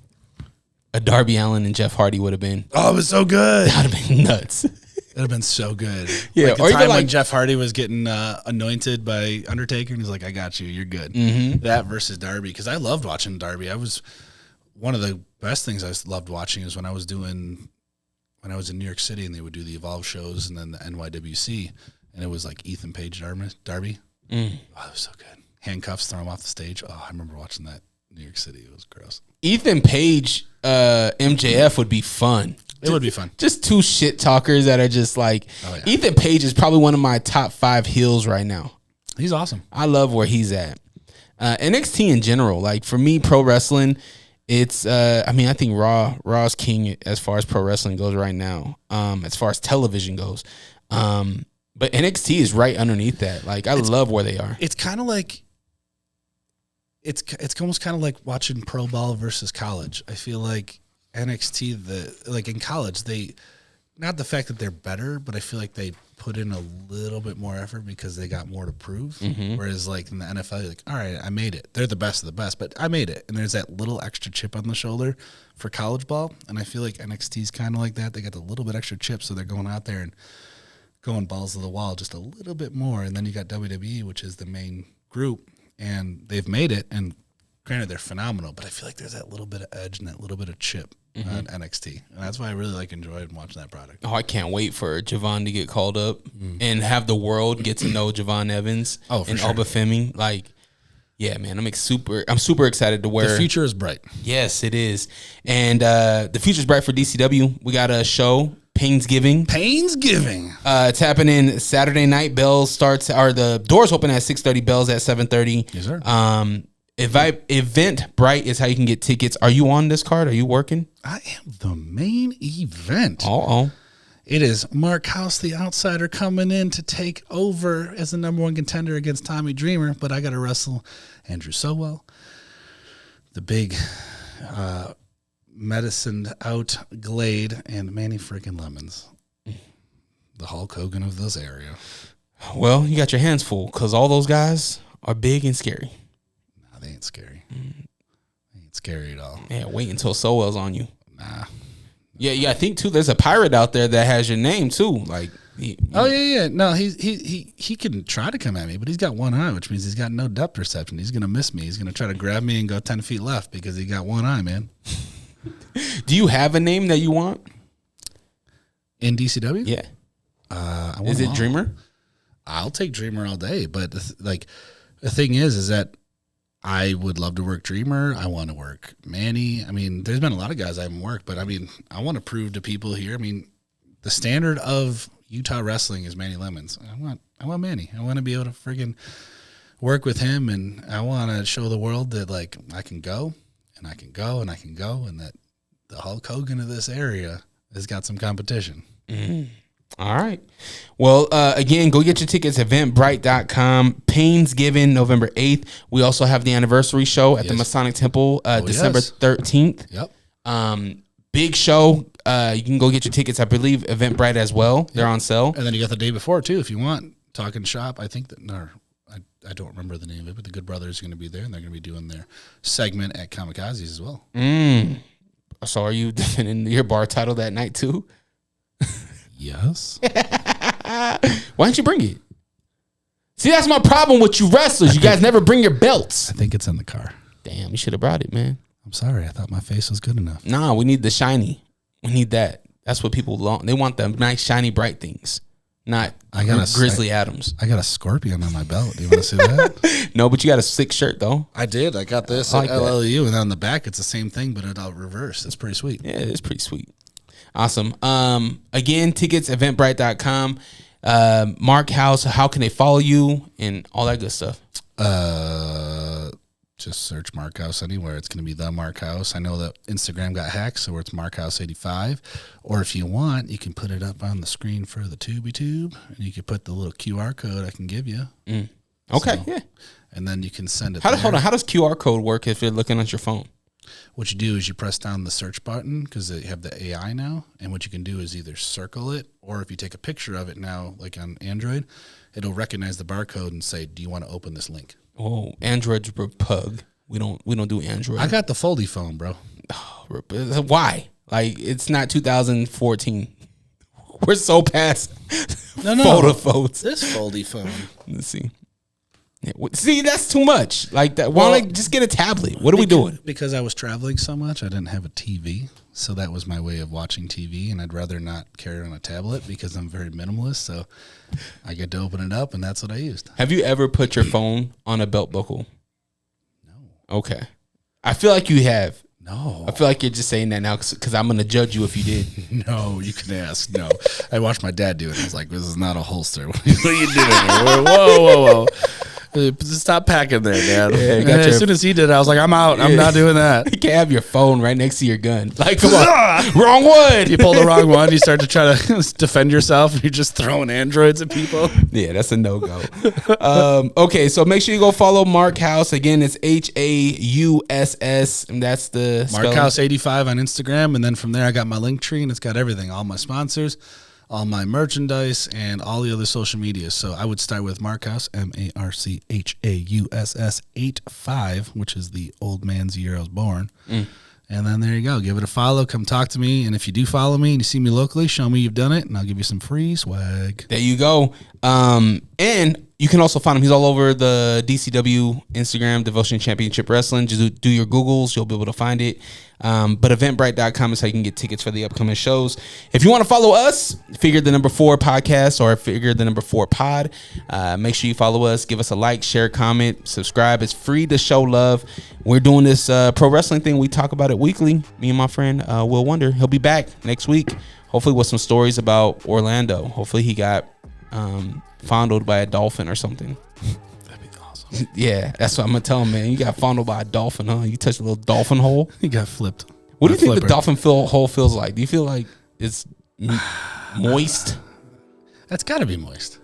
a Darby Allin and Jeff Hardy would have been. Oh, it was so good. That would have been nuts. It would have been so good. Yeah, like the or time even when like Jeff Hardy was getting anointed by Undertaker and he's like, I got you, you're good. That versus Darby, because I loved watching Darby. One of the best things I loved watching is when I was in New York City and they would do the Evolve shows and then the NYWC, and it was like Ethan Page Darby. Oh, it was so good. Handcuffs, throw him off the stage. Oh, I remember watching that in New York City. It was gross. Ethan Page, MJF would be fun. It would be fun. Just 2 shit talkers that are just like, Ethan Page is probably one of my top 5 heels right now. He's awesome. I love where he's at. NXT in general, like for me, pro wrestling, it's, I think Raw's king as far as pro wrestling goes right now, as far as television goes. But NXT is right underneath that. Like, I love where they are. It's kind of like, it's almost kind of like watching pro ball versus college. I feel like NXT, in college, not the fact that they're better, but I feel like they put in a little bit more effort because they got more to prove. Whereas like in the NFL, you're like, all right, I made it. They're the best of the best, but I made it. And there's that little extra chip on the shoulder for college ball. And I feel like NXT's kind of like that. They got the little bit extra chip, so they're going out there and going balls to the wall just a little bit more. And then you got WWE, which is the main group, and they've made it. And granted, they're phenomenal, but I feel like there's that little bit of edge and that little bit of chip on NXT. And that's why I really enjoyed watching that product. Oh, I can't wait for Javon to get called up and have the world get to know Javon Evans and sure. Obafemi. Like, yeah, man, I'm super excited to wear. The future is bright. Yes, it is. And the future's bright for DCW. We got a show, Painsgiving. It's happening Saturday night. The doors open at 6:30, bells at 7:30. Yes, sir. Eventbrite is how you can get tickets. Are you on this card? Are you working? I am the main event. Uh-oh. It is Marc Hauss, the outsider, coming in to take over as the number one contender against Tommy Dreamer, but I got to wrestle Andrew Sowell, the big medicined out Glade, and Manny freaking Lemons, the Hulk Hogan of this area. Well, you got your hands full because all those guys are big and scary. No, they ain't scary. They ain't scary at all. Yeah, wait until Sowell's on you. Nah. Yeah. I think too. There's a pirate out there that has your name too. Like, yeah. No, he can try to come at me, but he's got one eye, which means he's got no depth perception. He's gonna miss me. He's gonna try to grab me and go 10 feet left because he got one eye, man. Do you have a name that you want in DCW? Yeah. I want Is them it all. Dreamer? I'll take Dreamer all day, but the thing is that I would love to work Dreamer. I want to work Manny. I mean, there's been a lot of guys I haven't worked, but I mean, I want to prove to people here. I mean, the standard of Utah wrestling is Manny Lemons. I want Manny. I want to be able to friggin' work with him, and I want to show the world that I can go, and I can go, and I can go, and that the Hulk Hogan of this area has got some competition. All right. Well, again, go get your tickets, eventbrite.com. Painsgiving, November 8th. We also have the anniversary show at the Masonic Temple, December 13th. Yep. Big show. You can go get your tickets, I believe, Eventbrite as well. They're on sale. And then you got the day before, too, if you want. Talking Shop, I think that, I don't remember the name of it, but the Good Brothers are going to be there, and they're going to be doing their segment at Kamikazes as well. So are you defending your bar title that night, too? Yes. Why don't you bring it? See, that's my problem with you wrestlers. You guys never bring your belts. I think it's in the car. Damn, you should have brought it, man. I'm sorry. I thought my face was good enough. Nah, we need the shiny. We need that. That's what people want. They want the nice, shiny, bright things, not Grizzly Adams. I got a scorpion on my belt. Do you want to see that? No, but you got a sick shirt, though. I did. I got this I like at LLU, and on the back, it's the same thing, but it's reverse. It's pretty sweet. Yeah, it's pretty sweet. Awesome. Again, tickets, eventbrite.com. Marc Hauss, how can they follow you and all that good stuff? Just search Marc Hauss anywhere. It's going to be the Marc Hauss. I know that Instagram got hacked, so it's Marc Hauss 85. Or if you want, you can put it up on the screen for the TubeTube, and you can put the little QR code I can give you. Okay, So, yeah. And then you can send it. Hold on. How does QR code work if you're looking at your phone? What you do is you press down the search button because they have the AI now. And what you can do is either circle it, or if you take a picture of it now, like on Android, it'll recognize the barcode and say, "Do you want to open this link?" Oh, Android's repug. We don't do Android. I got the foldy phone, bro. Why? Like, it's not 2014. We're so past photo phones. This foldy phone. Let's see. Yeah, see, that's too much. Like that. Why don't just get a tablet? What are we doing? Because I was traveling so much, I didn't have a TV, so that was my way of watching TV. And I'd rather not carry it on a tablet because I'm very minimalist. So I get to open it up, and that's what I used. Have you ever put your phone on a belt buckle? No. Okay. I feel like you have. No. I feel like you're just saying that now because I'm going to judge you if you did. No, you can ask. No. I watched my dad do it. I was like, this is not a holster. What are you doing here? Whoa. Stop packing there, Dad. Yeah, as soon as he did it, I was like, I'm out. I'm not doing that. You can't have your phone right next to your gun. Like, come on. Wrong one. You pull the wrong one. You start to try to defend yourself, and you're just throwing androids at people. Yeah, that's a no-go. Okay, so make sure you go follow Marc Hauss. Again, it's HAUSS, and that's the Marc Hauss 85 on Instagram. And then from there, I got my link tree, and it's got everything, all my sponsors, all my merchandise, and all the other social media. So I would start with Marc Hauss, MarchHauss 85, which is the old man's year I was born. And then there you go. Give it a follow. Come talk to me. And if you do follow me and you see me locally, show me you've done it, and I'll give you some free swag. There you go. And you can also find him. He's all over the DCW Instagram, Devotion Championship Wrestling. Just do your Googles. You'll be able to find it. But eventbrite.com is how you can get tickets for the upcoming shows. If you want to follow us, Figure the Number 4 podcast or Figure the Number 4 pod, make sure you follow us. Give us a like, share, comment, subscribe. It's free to show love. We're doing this pro wrestling thing. We talk about it weekly. Me and my friend Will Wonder. He'll be back next week, hopefully with some stories about Orlando. Hopefully he got fondled by a dolphin or something. That'd be awesome. Yeah, that's what I'm gonna tell him, man. You got fondled by a dolphin, huh? You touched a little dolphin hole. He got flipped. What do you think the dolphin hole feels like? Do you feel like it's moist? That's got to be moist.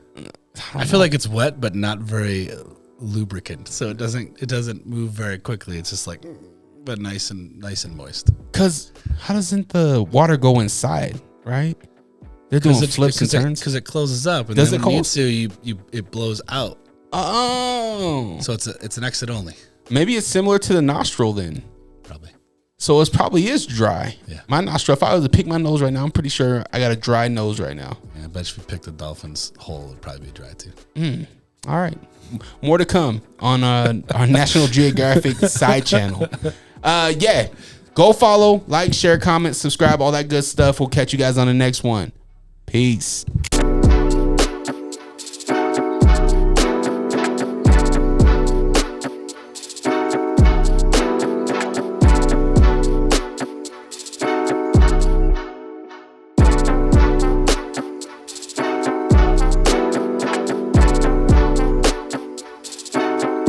I feel like it's wet, but not very lubricant, so it doesn't move very quickly. It's just like, but nice and moist. Cause how doesn't the water go inside? Right? They're doing flips and turns because it closes up, and does then it when it close? needs to, it blows out. Oh, So it's an exit only. maybe it's similar to the nostril then. Probably. So it probably is dry. Yeah. My nostril. If I was to pick my nose right now, I'm pretty sure I got a dry nose right now. Yeah, I bet if you picked the dolphin's hole, it would probably be dry too. All right. More to come on our National Geographic side channel. Yeah. Go follow, like, share, comment, subscribe, all that good stuff. We'll catch you guys on the next one. Peace.